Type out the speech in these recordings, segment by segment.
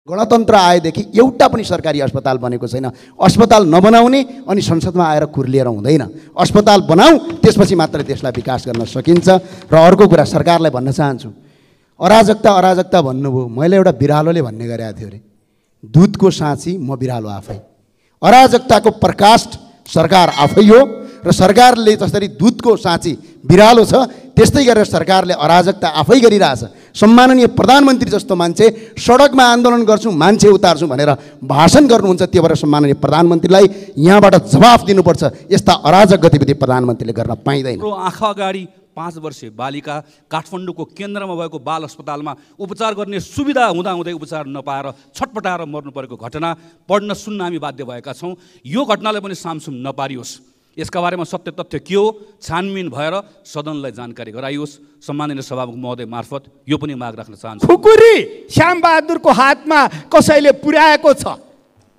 गणतन्त्र आएदेखि एउटा पनि सरकारी अस्पताल बनेको छैन। अस्पताल नबनाउने अनि संसदमा आएर खुर्लिएर हुँदैन। अस्पताल बनाऊ, त्यसपछि मात्र देशलाई विकास गर्न सकिन्छ। र अर्को कुरा सरकारलाई भन्न चाहन्छु, अराजकता अराजकता भन्नुभयो, मैले एउटा बिरालोले भन्ने गरेको थियो अरे, दुधको साँची म बिरालो आफै। अराजकताको प्रकाष्ठ सरकार आफै हो र सरकारले जसरी दुधको साँची बिरालो छ त्यस्तै गरेर सरकारले अराजकता आफै गरिरहेछ। सम्माननीय प्रधानमन्त्री जस्तो मान्छे सडकमा आन्दोलन गर्छु, मान्छे उतार्छु भनेर भाषण गर्नुहुन्छ, त्यो भएर सम्माननीय प्रधानमन्त्रीलाई यहाँबाट जवाफ दिनुपर्छ। यस्ता अराजक गतिविधि प्रधानमन्त्रीले गर्न पाइँदैन। आँखा अगाडि 5 वर्षीय बालिका काठमाडौँको केन्द्रमा भएको बाल अस्पतालमा उपचार गर्ने सुविधा हुँदाहुँदै उपचार नपाएर छटपटाएर मर्नु परेको घटना पढ्न सुन्न हामी बाध्य भएका छौँ। यो घटनालाई पनि सामसुम नपारियोस्। यसका बारेमा सत्य तथ्य के हो छानबिन भएर सदनलाई जानकारी गराइयोस्। सम्माननीय सभामुख महोदय मार्फत यो पनि माग राख्न चाहन्छु। खुकुरी श्यामबहादुरको हातमा कसैले पुर्याएको छ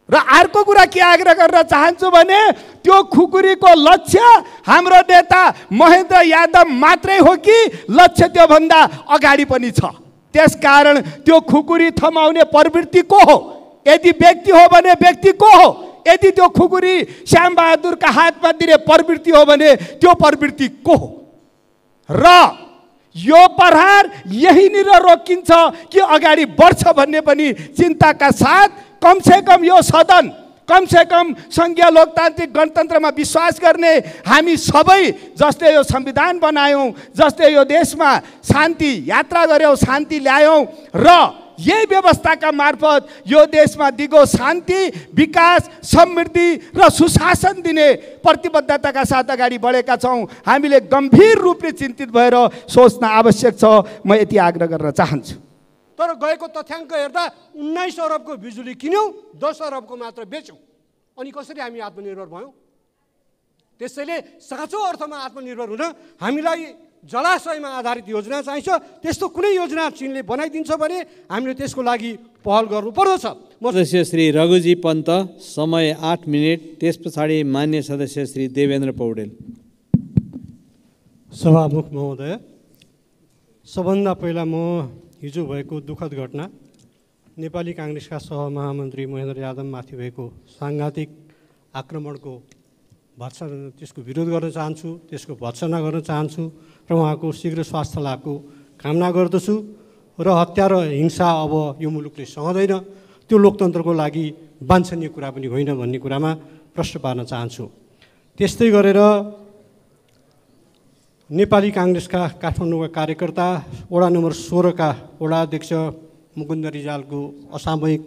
र अर्को कुरा के आग्रह गर्न चाहन्छु भने त्यो खुकुरीको लक्ष्य हाम्रो नेता महेन्द्र यादव मात्रै हो कि लक्ष्य त्योभन्दा अगाडि पनि छ। त्यसकारण त्यो खुकुरी थमाउने प्रवृत्ति को हो? यदि व्यक्ति हो भने व्यक्ति को हो? यदि त्यो खुकुरी श्यामबहादुरका हातमा दिने प्रवृत्ति हो भने त्यो प्रवृत्ति को हो? र यो प्रहार यहीँनिर रोकिन्छ कि अगाडि बढ्छ भन्ने पनि चिन्ताका साथ कमसेकम यो सदन, कमसेकम सङ्घीय लोकतान्त्रिक गणतन्त्रमा विश्वास गर्ने हामी सबै जसले यो संविधान बनायौँ, जसले यो देशमा शान्ति यात्रा गऱ्यौँ, शान्ति ल्यायौँ र यही व्यवस्थाका मार्फत यो देशमा दिगो शान्ति, विकास, समृद्धि र सुशासन दिने प्रतिबद्धताका साथ अगाडि बढेका छौँ। हामीले गम्भीर रूपले चिन्तित भएर सोच्न आवश्यक छ। म यति आग्रह गर्न चाहन्छु। तर गएको तथ्याङ्क हेर्दा 19 अरबको बिजुली किन्यौँ, 10 अरबको मात्र बेच्यौँ। अनि कसरी हामी आत्मनिर्भर भयौँ? त्यसैले साँचो अर्थमा आत्मनिर्भर हुन हामीलाई जलाशयमा आधारित योजना चाहिन्छ। त्यस्तो कुनै योजना चीनले बनाइदिन्छ भने हामीले त्यसको लागि पहल गर्नुपर्दछ। सदस्य श्री रघुजी पन्त, समय 8 मिनट। त्यस पछाडि मान्य सदस्य श्री देवेन्द्र पौडेल। सभामुख महोदय, सबभन्दा पहिला म हिजो भएको दुःखद घटना नेपाली काङ्ग्रेसका सहमहामन्त्री महेन्द्र यादवमाथि भएको साङ्घातिक आक्रमणको त्यसको विरोध गर्न चाहन्छु, त्यसको भर्त्सना गर्न चाहन्छु र उहाँको शीघ्र स्वास्थ्य लाभको कामना गर्दछु। र हत्या र हिंसा अब यो मुलुकले सहँदैन, त्यो लोकतन्त्रको लागि वाञ्छनीय कुरा पनि होइन भन्ने कुरामा प्रश्न पार्न चाहन्छु। त्यस्तै गरेर नेपाली काङ्ग्रेसका काठमाडौँका कार्यकर्ता वडा नम्बर 16 का वडा अध्यक्ष मुकुन्द रिजालको असामयिक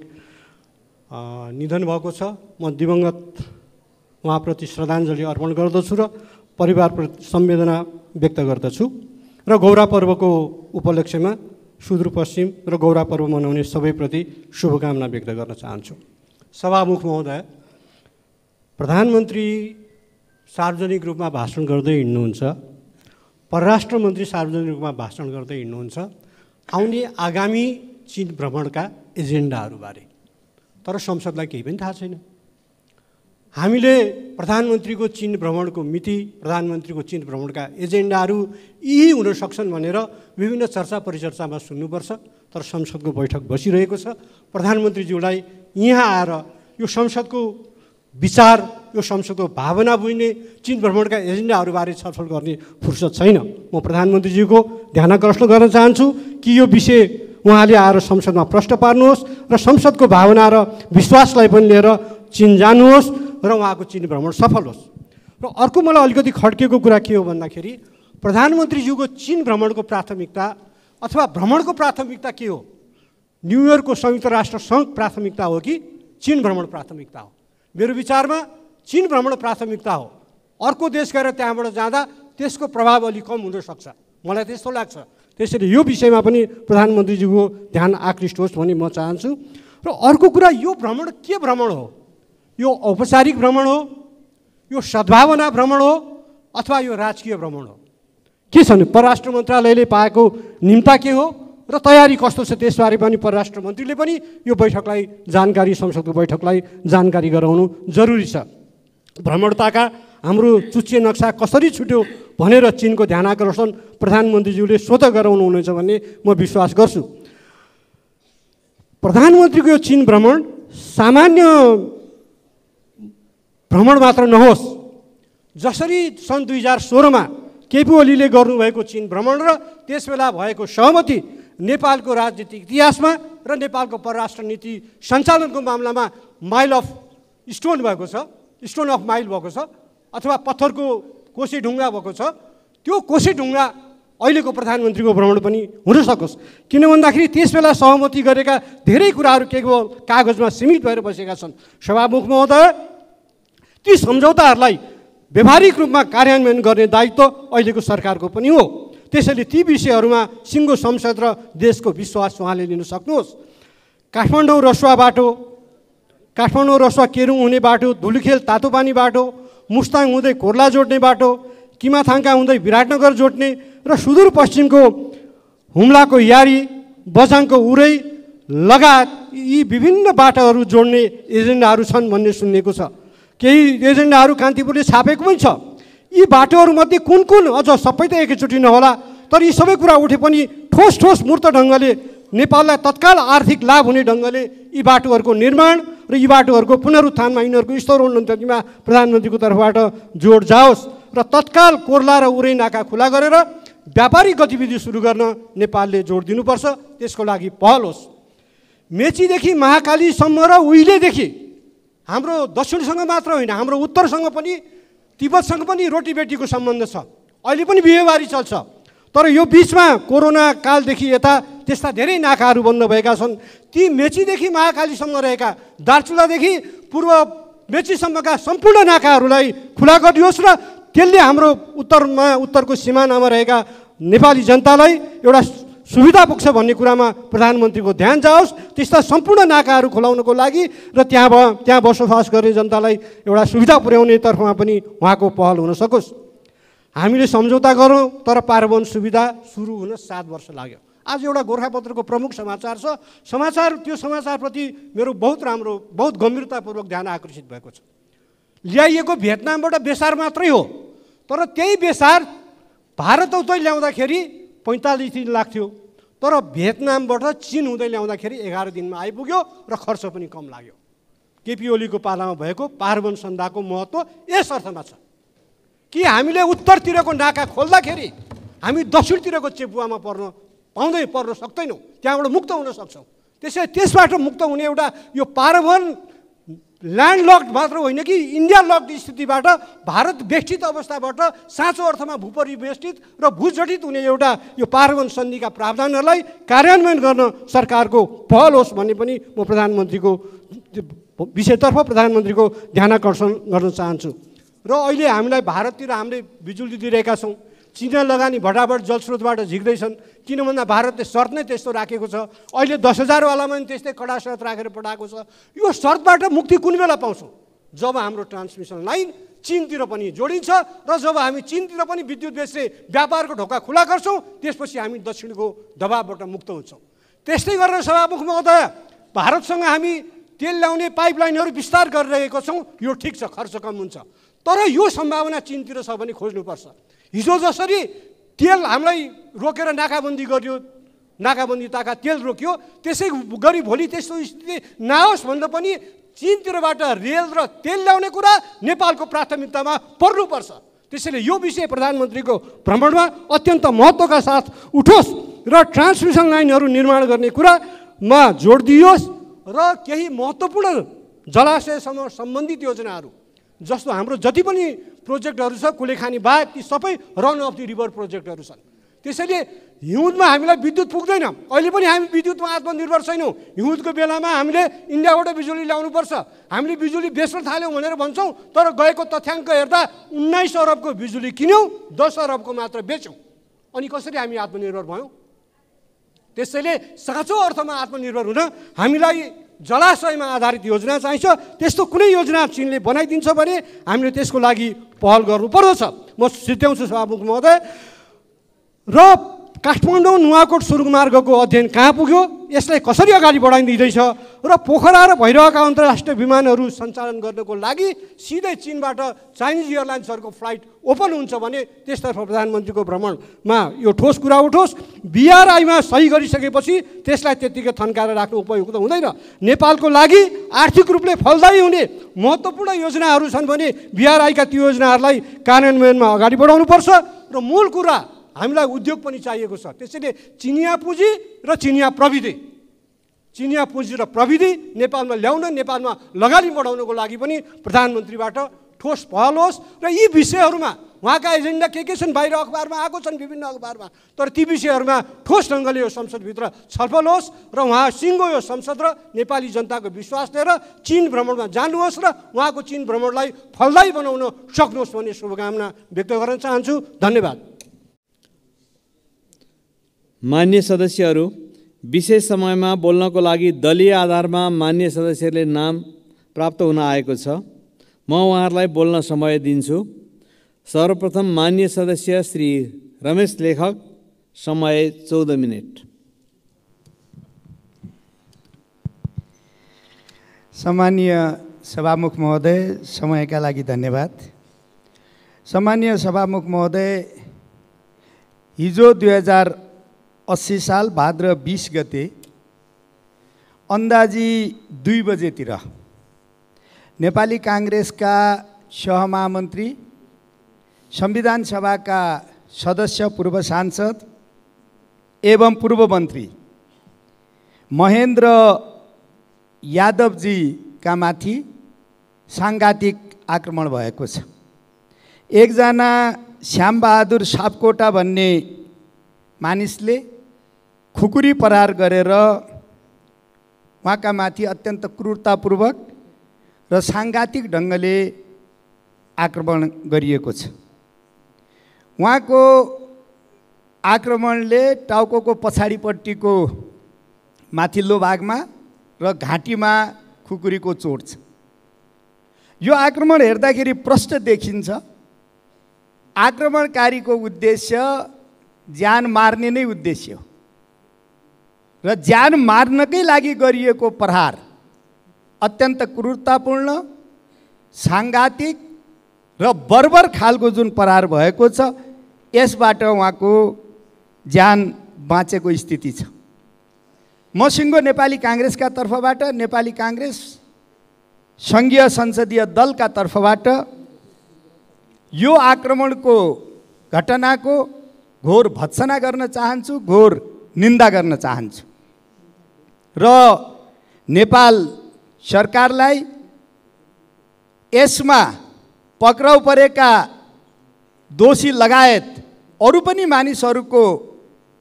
निधन भएको छ। म दिवंगत उहाँप्रति श्रद्धाञ्जली अर्पण गर्दछु र परिवारप्रति संवेदना व्यक्त गर्दछु। र गौरा पर्वको उपलक्ष्यमा सुदूरपश्चिम र गौरा पर्व मनाउने सबैप्रति शुभकामना व्यक्त गर्न चाहन्छु। सभामुख महोदय, प्रधानमन्त्री सार्वजनिक रूपमा भाषण गर्दै हिँड्नुहुन्छ, परराष्ट्र मन्त्री सार्वजनिक रूपमा भाषण गर्दै हिँड्नुहुन्छ आउने आगामी चीन भ्रमणका एजेन्डाहरूबारे, तर संसदलाई केही पनि थाहा छैन। हामीले प्रधानमन्त्रीको चीन भ्रमणको मिति, प्रधानमन्त्रीको चीन भ्रमणका एजेन्डाहरू यही हुन सक्छन् भनेर विभिन्न चर्चा परिचर्चामा सुन्नुपर्छ, तर संसदको बैठक बसिरहेको छ। प्रधानमन्त्रीज्यूलाई यहाँ आएर यो संसदको विचार, यो संसदको भावना बुझ्ने, चीन भ्रमणका एजेन्डाहरूबारे छलफल गर्ने फुर्सद छैन। म प्रधानमन्त्रीज्यूको ध्यानाकर्षण गर्न चाहन्छु कि यो विषय उहाँले आएर संसदमा प्रश्न पार्नुहोस् र संसदको भावना र विश्वासलाई पनि लिएर चीन जानुहोस् र उहाँको चीन भ्रमण सफल होस्। र अर्को मलाई अलिकति खड्केको कुरा के हो भन्दाखेरि प्रधानमन्त्रीज्यूको चीन भ्रमणको प्राथमिकता अथवा भ्रमणको प्राथमिकता के हो? न्युयोर्कको संयुक्त राष्ट्र सङ्घ प्राथमिकता हो कि चीन भ्रमण प्राथमिकता हो? मेरो विचारमा चीन भ्रमण प्राथमिकता हो। अर्को देश गएर त्यहाँबाट जाँदा त्यसको प्रभाव अलिक कम हुनसक्छ, मलाई त्यस्तो लाग्छ। त्यसैले यो विषयमा पनि प्रधानमन्त्रीज्यूको ध्यान आकृष्ट होस् भन्ने म चाहन्छु। र अर्को कुरा, यो भ्रमण के भ्रमण हो? यो औपचारिक भ्रमण हो, यो सद्भावना भ्रमण हो अथवा यो राजकीय भ्रमण हो? के छ नि? परराष्ट्र मन्त्रालयले पाएको निम्ता के हो र तयारी कस्तो छ त्यसबारे पनि परराष्ट्र मन्त्रीले पनि यो बैठकलाई जानकारी, संसदको बैठकलाई जानकारी गराउनु जरुरी छ। भ्रमणताका हाम्रो चुच्चे नक्सा कसरी छुट्यो भनेर चीनको ध्यानाकर्षण प्रधानमन्त्रीज्यूले स्वतः गराउनुहुनेछ भन्ने म विश्वास गर्छु। प्रधानमन्त्रीको यो चीन भ्रमण सामान्य भ्रमण मात्र नहोस्, जसरी सन् 2016मा केपी ओलीले गर्नुभएको चीन भ्रमण र त्यसबेला भएको सहमति नेपालको राजनीतिक इतिहासमा र नेपालको परराष्ट्र नीति सञ्चालनको मामलामा माइल अफ स्टोन भएको छ, स्टोन अफ माइल भएको छ, अथवा पत्थरको कोसी ढुङ्गा भएको छ। त्यो कोसी ढुङ्गा अहिलेको प्रधानमन्त्रीको भ्रमण पनि हुन सकोस्, किन भन्दाखेरि त्यसबेला सहमति गरेका धेरै कुराहरू केवल कागजमा सीमित भएर बसेका छन्। सभामुख महोदय, ती सम्झौताहरूलाई व्यावहारिक रूपमा कार्यान्वयन गर्ने दायित्व अहिलेको सरकारको पनि हो। त्यसैले ती विषयहरूमा सिङ्गो संसद र देशको विश्वास उहाँले लिन सक्नुहोस्। काठमाडौँ रसुवा बाटो, काठमाडौँ रसुवा केरुङ हुने बाटो, धुलीखेल तातोपानी बाटो, मुस्ताङ हुँदै कोर्ला जोड्ने बाटो, किमाथाङका हुँदै विराटनगर जोड्ने र सुदूरपश्चिमको हुम्लाको यारी, बझाङको उरै लगायत यी विभिन्न बाटोहरू जोड्ने एजेन्डाहरू छन् भन्ने सुनिएको छ। केही एजेन्डाहरू कान्तिपुरले छापेको पनि छ। यी बाटोहरूमध्ये कुन कुन, अझ सबै त एकैचोटि नहोला, तर यी सबै कुरा उठे पनि ठोस मूर्त ढङ्गले नेपाललाई तत्काल आर्थिक लाभ हुने ढङ्गले यी बाटोहरूको निर्माण र यी बाटोहरूको पुनरुत्थानमा यिनीहरूको स्तरोन्नतिमा प्रधानमन्त्रीको तर्फबाट जोड जाओस् र तत्काल कोर्ला र उरै नाका खुला गरेर व्यापारिक गतिविधि सुरु गर्न नेपालले जोड दिनुपर्छ। त्यसको लागि पहल होस्। मेचीदेखि महाकालीसम्म र उहिलेदेखि हाम्रो दक्षिणसँग मात्र होइन, हाम्रो उत्तरसँग पनि, तिब्बतसँग पनि रोटीबेटीको सम्बन्ध छ। अहिले पनि बिहेबारी चल्छ। तर यो बिचमा कोरोना कालदेखि यता त्यस्ता धेरै नाकाहरू बन्द भएका छन्। ती मेचीदेखि महाकालीसम्म रहेका, दार्चुलादेखि पूर्व मेचीसम्मका सम्पूर्ण नाकाहरूलाई खुला गरिदियोस् र त्यसले हाम्रो उत्तरको सिमानामा रहेका नेपाली जनतालाई एउटा सुविधा पुग्छ भन्ने कुरामा प्रधानमन्त्रीको ध्यान जाओस्। त्यस्ता सम्पूर्ण नाकाहरू खुलाउनको लागि र त्यहाँ बसोबास गर्ने जनतालाई एउटा सुविधा पुर्याउने तर्फमा पनि उहाँको पहल हुन सकोस्। हामीले सम्झौता गरौँ, तर पारवन सुविधा सुरु हुन 7 वर्ष लाग्यो। आज एउटा गोर्खापत्रको प्रमुख समाचार छ। त्यो समाचारप्रति मेरो बहुत गम्भीरतापूर्वक ध्यान आकर्षित भएको छ। ल्याइएको भियतनामबाट बेसार मात्रै हो, तर त्यही बेसार भारत उतै ल्याउँदाखेरि 45 दिन लाग्थ्यो, तर भियतनामबाट चीन हुँदै ल्याउँदाखेरि 11 दिनमा आइपुग्यो र खर्च पनि कम लाग्यो। केपी ओलीको पालामा भएको पारवन सन्धाको महत्त्व यस अर्थमा छ कि हामीले उत्तरतिरको नाका खोल्दाखेरि हामी दक्षिणतिरको चेपुवामा पर्न सक्दैनौँ, त्यहाँबाट मुक्त हुन सक्छौँ। त्यसबाट मुक्त हुने एउटा यो पारवन ल्यान्ड लक्ड मात्र होइन कि इन्डिया लक्ड स्थितिबाट, भारत बेष्टित अवस्थाबाट साँचो अर्थमा भूपरिवेष्टित र भूजटित हुने एउटा यो पारवन सन्धिका प्रावधानहरूलाई कार्यान्वयन गर्न सरकारको पहल होस् भन्ने पनि म प्रधानमन्त्रीको विषयतर्फ प्रधानमन्त्रीको ध्यानाकर्षण गर्न चाहन्छु। र अहिले हामीलाई भारततिर हामीले बिजुली दिइरहेका छौँ। चिना लगानी भटाभट जलस्रोतबाट झिक्दैछन्, किन भन्दा भारतले शर्त नै त्यस्तो राखेको छ। अहिले 10,000 वालामा पनि त्यस्तै कडा शर्त राखेर पठाएको छ। यो शर्तबाट मुक्ति कुन बेला पाउँछौँ? जब हाम्रो ट्रान्समिसन लाइन चीनतिर पनि जोडिन्छ र जब हामी चीनतिर पनि विद्युत बेच्ने व्यापारको ढोका खुला गर्छौँ, त्यसपछि हामी दक्षिणको दबावबाट मुक्त हुन्छौँ। त्यस्तै गरेर सभामुख महोदय, भारतसँग हामी तेल ल्याउने पाइपलाइनहरू विस्तार गरिरहेका छौँ। यो ठिक छ, खर्च कम हुन्छ, तर यो सम्भावना चीनतिर छ भने खोज्नुपर्छ। हिजो जसरी तेल हामीलाई रोकेर नाकाबन्दी गरियो, नाकाबन्दी ताका तेल रोकियो, त्यसै गरी भोलि त्यस्तो स्थिति नहोस् भन्दा पनि चीनतिरबाट रेल र तेल ल्याउने कुरा नेपालको प्राथमिकतामा पर्नुपर्छ। त्यसैले यो विषय प्रधानमन्त्रीको भ्रमणमा अत्यन्त महत्त्वका साथ उठोस् र ट्रान्समिसन लाइनहरू निर्माण गर्ने कुरामा जोड दिइयोस् र केही महत्त्वपूर्ण जलाशयसँग सम्बन्धित योजनाहरू जस्तो हाम्रो जति पनि प्रोजेक्टहरू छ कुलेखानी बाहेक ती सबै रन अफ द रिभर प्रोजेक्टहरू छन्। त्यसैले हिउँदमा हामीलाई विद्युत पुग्दैन। अहिले पनि हामी विद्युतमा आत्मनिर्भर छैनौँ। हिउँदको बेलामा हामीले इन्डियाबाट बिजुली ल्याउनुपर्छ। हामीले बिजुली बेच्न थाल्यौँ भनेर भन्छौँ, तर गएको तथ्याङ्क हेर्दा 19 अरबको बिजुली किन्यौँ, 10 अरबको मात्र बेच्यौँ। अनि कसरी हामी आत्मनिर्भर भयौँ? त्यसैले साँचो अर्थमा आत्मनिर्भर हुन हामीलाई जलाशयमा आधारित योजना चाहिन्छ। त्यस्तो कुनै योजना चीनले बनाइदिन्छ भने हामीले त्यसको लागि पहल गर्नुपर्दछ। म सिद्ध्याउँछु सभामुख महोदय। र काठमाडौँ नुवाकोट सुरुङमार्गको अध्ययन कहाँ पुग्यो, यसलाई कसरी अगाडि बढाइँदैछ र पोखरा र भैरवका अन्तर्राष्ट्रिय विमानहरू सञ्चालन गर्नको लागि सिधै चीनबाट चाइनिज एयरलाइन्सहरूको फ्लाइट ओपन हुन्छ भने त्यसतर्फ प्रधानमन्त्रीको भ्रमणमा यो ठोस कुरा उठोस्। BRI-मा सही गरिसकेपछि त्यसलाई त्यत्तिकै थन्काएर राख्नु उपयुक्त हुँदैन। नेपालको लागि आर्थिक रूपले फलदायी हुने महत्त्वपूर्ण योजनाहरू छन् भने BRI-का ती योजनाहरूलाई कार्यान्वयनमा अगाडि बढाउनुपर्छ र मूल कुरा हामीलाई उद्योग पनि चाहिएको छ। त्यसैले चिनिया पुँजी र चिनिया पुँजी र प्रविधि नेपालमा ल्याउन, नेपालमा लगानी बढाउनको लागि पनि प्रधानमन्त्रीबाट ठोस पहल होस् र यी विषयहरूमा उहाँका एजेन्डा के छन् बाहिर अखबारमा आएको छन्, विभिन्न अखबारमा, तर ती विषयहरूमा ठोस ढङ्गले यो संसदभित्र छलफल होस् र उहाँ सिङ्गो यो संसद र नेपाली जनताको विश्वास लिएर चीन भ्रमणमा जानुहोस् र उहाँको चीन भ्रमणलाई फलदायी बनाउन सक्नुहोस् भन्ने शुभकामना व्यक्त गर्न चाहन्छु। धन्यवाद। मान्य सदस्यहरू, विशेष समयमा बोल्नको लागि दलीय आधारमा मान्य सदस्यहरूले नाम प्राप्त हुन आएको छ। म उहाँहरूलाई बोल्न समय दिन्छु। सर्वप्रथम मान्य सदस्य श्री रमेश लेखक, समय 14 मिनट। सम्मानीय सभामुख महोदय, समयका लागि धन्यवाद। सम्मानीय सभामुख महोदय, हिजो 2080 साल भाद्र 20 गते अन्दाजी 2 बजेतिर नेपाली काङ्ग्रेसका सहमहामन्त्री, संविधान सभाका सदस्य, पूर्व सांसद एवं पूर्व मन्त्री महेन्द्र यादवजीका माथि साङ्घातिक आक्रमण भएको छ। एकजना श्यामबहादुर सापकोटा भन्ने मानिसले खुकुरी प्रहार गरेर उहाँका माथि अत्यन्त क्रूरतापूर्वक र साङ्घातिक ढङ्गले आक्रमण गरिएको छ। उहाँको आक्रमणले टाउको पछाडिपट्टिको माथिल्लो भागमा र घाँटीमा खुकुरीको चोट छ। यो आक्रमण हेर्दाखेरि प्रष्ट देखिन्छ आक्रमणकारीको उद्देश्य ज्यान मार्ने नै उद्देश्य हो र ज्यान मार्नकै लागि गरिएको प्रहार अत्यन्त क्रूरतापूर्ण, साङ्घातिक र बर्बर खालको जुन प्रहार भएको छ, यसबाट उहाँको ज्यान बाँचेको स्थिति छ। म सिङ्गो नेपाली काङ्ग्रेसका तर्फबाट, नेपाली काङ्ग्रेस सङ्घीय संसदीय दलका तर्फबाट यो आक्रमणको घटनाको घोर भत्सना गर्न चाहन्छु, घोर निन्दा गर्न चाहन्छु र नेपाल सरकारलाई यसमा पक्राउ परेका दोषी लगायत अरू पनि मानिसहरूको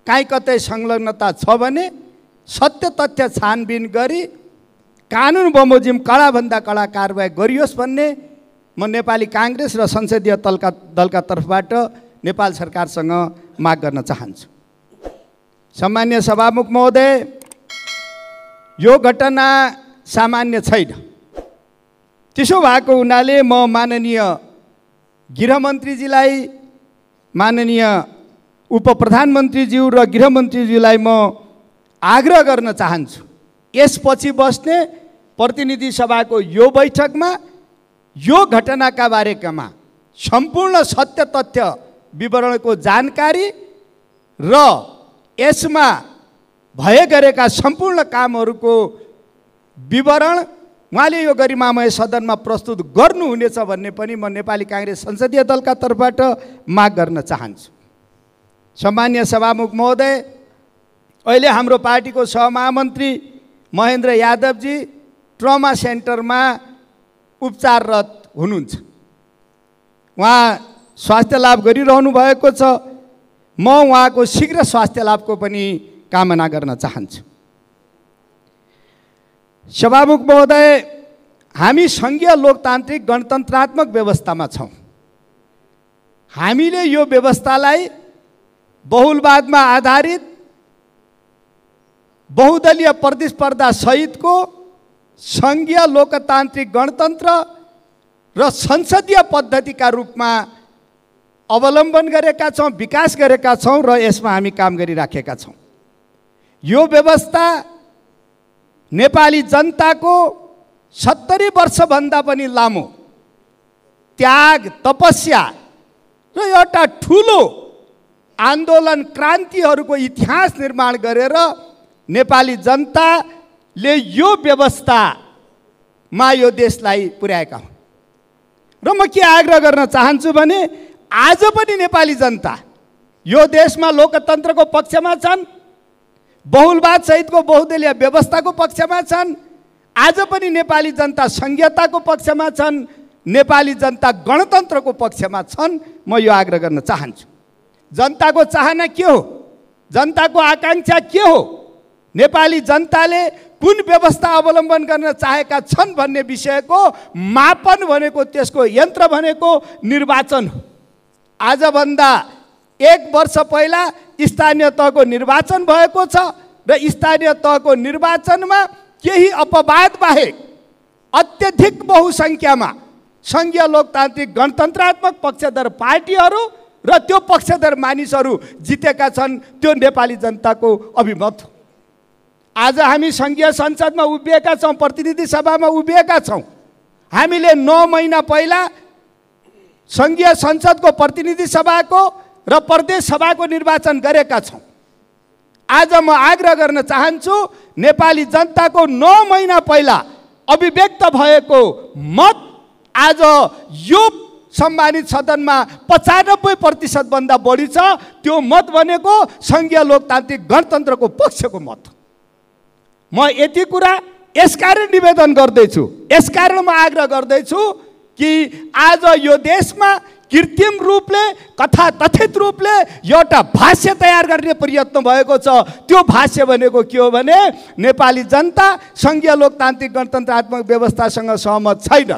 काहीँ कतै संलग्नता छ भने सत्य तथ्य छानबिन गरी कानुन बमोजिम कडाभन्दा कडा कारबाही गरियोस् भन्ने म नेपाली काङ्ग्रेस र संसदीय दलका तर्फबाट नेपाल सरकारसँग माग गर्न चाहन्छु। सम्मान्य सभामुख महोदय, यो घटना सामान्य छैन। त्यसो भएको हुनाले म माननीय गृहमन्त्रीजीलाई, माननीय उपप्रधानमन्त्रीज्यू र गृहमन्त्रीज्यूलाई म आग्रह गर्न चाहन्छु, यसपछि बस्ने प्रतिनिधि सभाको यो बैठकमा यो घटनाका बारेमा सम्पूर्ण सत्य तथ्य विवरणको जानकारी र यसमा भए गरेका सम्पूर्ण कामहरूको विवरण उहाँले यो गरिमामय सदनमा प्रस्तुत गर्नुहुनेछ भन्ने पनि म नेपाली काङ्ग्रेस संसदीय दलका तर्फबाट माग गर्न चाहन्छु। सम्मान्य सभामुख महोदय, अहिले हाम्रो पार्टीको सहमहामन्त्री महेन्द्र यादवजी ट्रमा सेन्टरमा उपचाररत हुनुहुन्छ। उहाँ स्वास्थ्य लाभ गरिरहनु भएको छ। म उहाँको शीघ्र स्वास्थ्य लाभको पनि कामना गर्न चाहन्छु। सभामुख महोदय, हामी सङ्घीय लोकतान्त्रिक गणतन्त्रात्मक व्यवस्थामा छौँ। हामीले यो व्यवस्थालाई बहुलवादमा आधारित बहुदलीय प्रतिस्पर्धा सहितको सङ्घीय लोकतान्त्रिक गणतन्त्र र संसदीय पद्धतिका रूपमा अवलम्बन गरेका छौँ, विकास गरेका छौँ र यसमा हामी काम गरिराखेका छौँ। यो व्यवस्था नेपाली जनताको 70 वर्षभन्दा पनि लामो त्याग, तपस्या र एउटा ठुलो आन्दोलन, क्रान्तिहरूको इतिहास निर्माण गरेर नेपाली जनताले यो व्यवस्थामा यो देशलाई पुर्याएका हुन्। र म के आग्रह गर्न चाहन्छु भने आज पनि नेपाली जनता यो देशमा लोकतन्त्रको पक्षमा छन्, बहुलवाद सहितको बहुदलीय व्यवस्थाको पक्षमा छन्। आज पनि नेपाली जनता संघीयताको पक्षमा छन्, नेपाली जनता गणतन्त्रको पक्षमा छन्। म यो आग्रह गर्न चाहन्छु। जनताको चाहना के हो, जनताको आकांक्षा के हो, नेपाली जनताले कुन व्यवस्था अवलम्बन गर्न चाहेका छन् भन्ने विषयको मापन भनेको, त्यसको यन्त्र भनेको निर्वाचन हो। आजभन्दा 1 वर्ष पहिला स्थानीय तहको निर्वाचन भएको छ र स्थानीय तहको निर्वाचनमा केही अपवाद बाहेक अत्यधिक बहुसङ्ख्यामा सङ्घीय लोकतान्त्रिक गणतन्त्रात्मक पक्षधर पार्टीहरू र त्यो पक्षधर मानिसहरू जितेका छन्। त्यो नेपाली जनताको अभिमत हो। आज हामी सङ्घीय संसदमा उभिएका छौँ, प्रतिनिधि सभामा उभिएका छौँ। हामीले 9 महिना पहिला सङ्घीय संसदको प्रतिनिधि सभाको र प्रदेश सभाको निर्वाचन गरेका छौँ। आज म आग्रह गर्न चाहन्छु, नेपाली जनताको 9 महिना पहिला अभिव्यक्त भएको मत आज यो सम्मानित सदनमा 95% भन्दा बढी छ। त्यो मत भनेको सङ्घीय लोकतान्त्रिक गणतन्त्रको पक्षको मत। म यति कुरा यसकारण निवेदन गर्दैछु, यसकारण म आग्रह गर्दैछु कि आज यो देशमा कृत्रिम रूपले, कथाकथित रूपले एउटा भाष्य तयार गर्ने प्रयत्न भएको छ। त्यो भाष्य भनेको के हो भने नेपाली जनता सङ्घीय लोकतान्त्रिक गणतन्त्रात्मक व्यवस्थासँग सहमत छैन।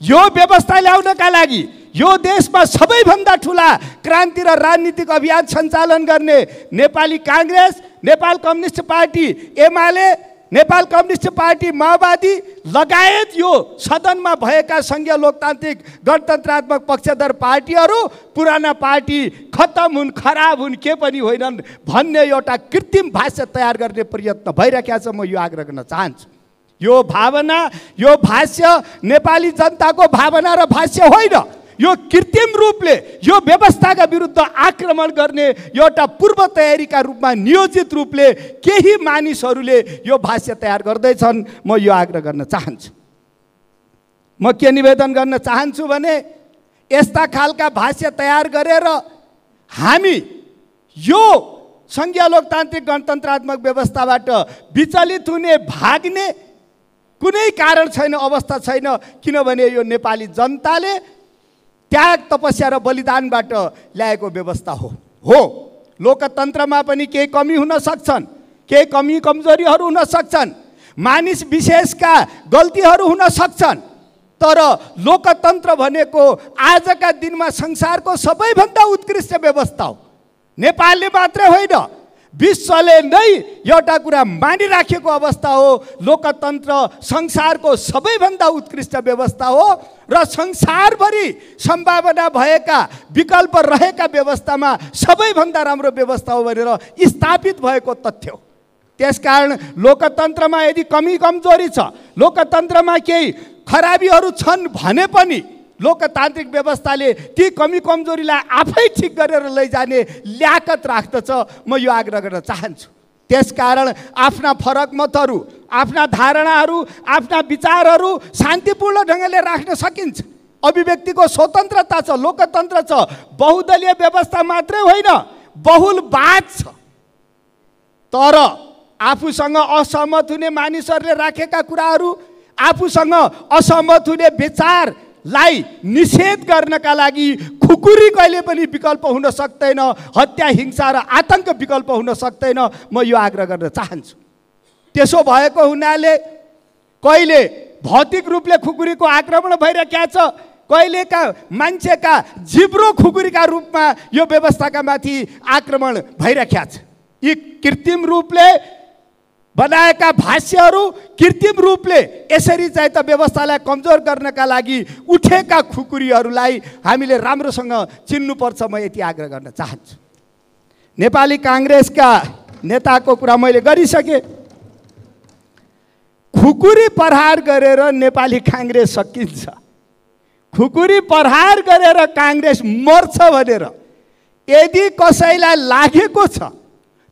यो व्यवस्था ल्याउनका लागि यो देशमा सबैभन्दा ठुला क्रान्ति र राजनीतिक अभियान सञ्चालन गर्ने Nepali Congress, Nepal communist party Emale, Nepal communist party माओवादी लगायत यो सदनमा भएका सङ्घीय लोकतान्त्रिक गणतन्त्रात्मक पक्षधर पार्टीहरू पुराना पार्टी खत्तम हुन्, खराब हुन्, के पनि होइनन् भन्ने एउटा कृत्रिम भाष्य तयार गर्ने प्रयत्न भइरहेको छ। म यो आग्रह गर्न चाहन्छु। यो भावना, यो भाष्य नेपाली जनताको भावना र भाष्य होइन। यो कृत्रिम रूपले यो व्यवस्थाका विरुद्ध आक्रमण गर्ने एउटा पूर्व तयारीका रूपमा नियोजित रूपले केही मानिसहरूले यो भाष्य तयार गर्दैछन्। म यो आग्रह गर्न चाहन्छु। म के निवेदन गर्न चाहन्छु भने यस्ता खालका भाष्य तयार गरेर हामी यो सङ्घीय लोकतान्त्रिक गणतन्त्रात्मक व्यवस्थाबाट विचलित हुने, भाग्ने कुनै कारण छैन, अवस्था छैन। किनभने यो नेपाली जनताले त्याग, तपस्या र बलिदानबाट ल्याएको व्यवस्था हो। लोकतन्त्रमा पनि केही कमी हुन सक्छन्, केही कमी कमजोरीहरू हुन सक्छन्, मानिस विशेषका गल्तीहरू हुन सक्छन्, तर लोकतन्त्र भनेको आजका दिनमा संसारको सबैभन्दा उत्कृष्ट व्यवस्था हो। नेपालले मात्रै होइन, विश्वले नै एउटा कुरा मानिराखेको अवस्था हो। लोकतन्त्र संसारको सबैभन्दा उत्कृष्ट व्यवस्था हो र संसारभरि सम्भावना भएका, विकल्प रहेका व्यवस्थामा सबैभन्दा राम्रो व्यवस्था हो भनेर स्थापित भएको तथ्य हो। त्यसकारण लोकतन्त्रमा यदि कमी कमजोरी छ, लोकतन्त्रमा केही खराबीहरू छन् भने पनि लोकतान्त्रिक व्यवस्थाले ती कमी कमजोरीलाई आफै ठिक गरेर लैजाने ल्याकत राख्दछ। म यो आग्रह गर्न चाहन्छु। त्यसकारण आफ्ना फरक मतहरू, आफ्ना धारणाहरू, आफ्ना विचारहरू शान्तिपूर्ण ढङ्गले राख्न सकिन्छ। अभिव्यक्तिको स्वतन्त्रता छ, लोकतन्त्र छ। बहुदलीय व्यवस्था मात्रै होइन, बहुलवाद छ। तर आफूसँग असहमत हुने मानिसहरूले राखेका कुराहरू, आफूसँग असहमत हुने विचारलाई निषेध गर्नका लागि खुकुरी कहिले पनि विकल्प हुन सक्दैन, हत्या, हिंसा र आतंक विकल्प हुन सक्दैन। म यो आग्रह गर्न चाहन्छु। त्यसो भएको हुनाले कहिले भौतिक रूपले खुकुरीको आक्रमण भइरहेको छ, कहिलेका मान्छेका जिब्रो खुकुरीका रूपमा यो व्यवस्थाका माथि आक्रमण भइरहेको छ। यी कृत्रिम रूपले बनाएका भाष्यहरू कृत्रिम रूपले यसरी चाहिँ त व्यवस्थालाई कमजोर गर्नका लागि उठेका खुकुरीहरूलाई हामीले राम्रोसँग चिन्नुपर्छ। म यति आग्रह गर्न चाहन्छु। नेपाली काङ्ग्रेसका नेताको कुरा मैले गरिसकेँ। खुकुरी प्रहार गरेर नेपाली काङ्ग्रेस सकिन्छ, खुकुरी प्रहार गरेर काङ्ग्रेस मर्छ भनेर यदि कसैलाई लागेको छ,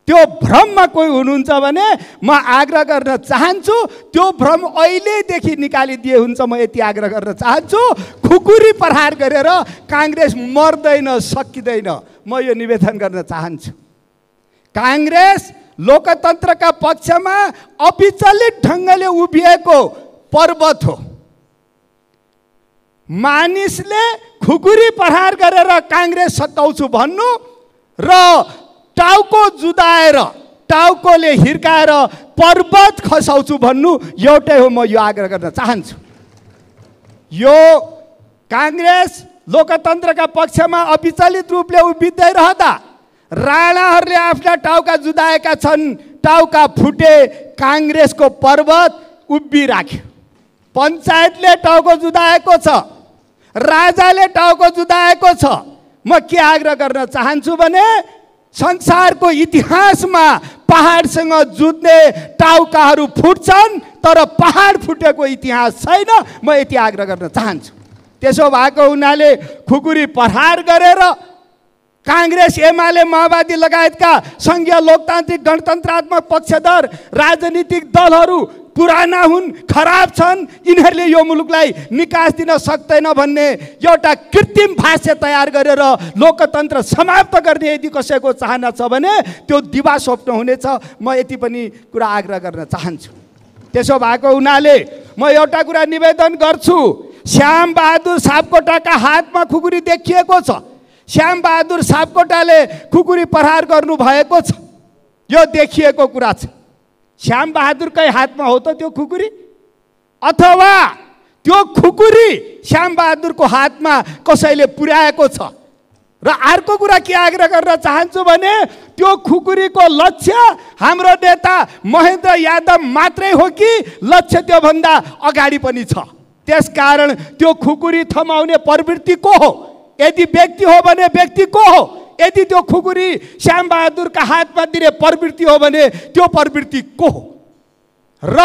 त्यो भ्रममा कोही हुनुहुन्छ भने म आग्रह गर्न चाहन्छु त्यो भ्रम अहिलेदेखि निकालिदिए हुन्छ। म यति आग्रह गर्न चाहन्छु, खुकुरी प्रहार गरेर काङ्ग्रेस मर्दैन, सकिँदैन। म यो निवेदन गर्न चाहन्छु। काङ्ग्रेस लोकतन्त्रका पक्षमा अविचलित ढङ्गले उभिएको पर्वत हो। मानिसले खुकुरी प्रहार गरेर काङ्ग्रेस सकाउँछु भन्नु र टाउको जुदाएर टाउकोले हिर्काएर पर्वत खसाउँछु भन्नु एउटै हो। म यो आग्रह गर्न चाहन्छु। यो काङ्ग्रेस लोकतन्त्रका पक्षमा अविचलित रूपले उभिँदै रहँदा राणाहरूले आफ्ना टाउका जुदाएका छन्, टाउका फुटे, काङ्ग्रेसको पर्वत उभिराख्यो। पञ्चायतले टाउको जुदाएको छ, राजाले टाउको जुदाएको छ। म के आग्रह गर्न चाहन्छु भने संसारको इतिहासमा पहाडसँग जुझ्ने टाउकाहरू फुट्छन् तर पहाड फुटेको इतिहास छैन। म यति आग्रह गर्न चाहन्छु। त्यसो भएको हुनाले खुकुरी प्रहार गरेर काङ्ग्रेस, एमाले, माओवादी लगायतका सङ्घीय लोकतान्त्रिक गणतन्त्रात्मक पक्षधर राजनीतिक दलहरू पुराना हुन्, खराब छन्, यिनीहरूले यो मुलुकलाई निकास दिन सक्दैन भन्ने एउटा कृत्रिम भाष्य तयार गरेर लोकतन्त्र समाप्त गर्ने यदि कसैको चाहना छ भने त्यो दिवा स्वप्न हुनेछ। म यति पनि कुरा आग्रह गर्न चाहन्छु। त्यसो भएको हुनाले म एउटा कुरा निवेदन गर्छु। श्याम बहादुर सापकोटाका हातमा खुकुरी देखिएको छ, श्याम बहादुर सापकोटाले खुकुरी प्रहार गर्नुभएको छ, यो देखिएको कुरा छ। श्याम बहादुरकै हातमा हो त त्यो खुकुरी, अथवा त्यो खुकुरी श्याम बहादुरको हातमा कसैले पुर्याएको छ? र अर्को कुरा के आग्रह गर्न चाहन्छु भने त्यो खुकुरीको लक्ष्य हाम्रो नेता महेन्द्र यादव मात्रै हो कि लक्ष्य त्योभन्दा अगाडि पनि छ? त्यसकारण त्यो खुकुरी थमाउने प्रवृत्ति को हो? यदि व्यक्ति हो भने व्यक्ति को हो? यदि त्यो खुकुरी श्याम बहादुरका हातमा दिने प्रवृत्ति हो भने त्यो प्रवृत्ति को हो? र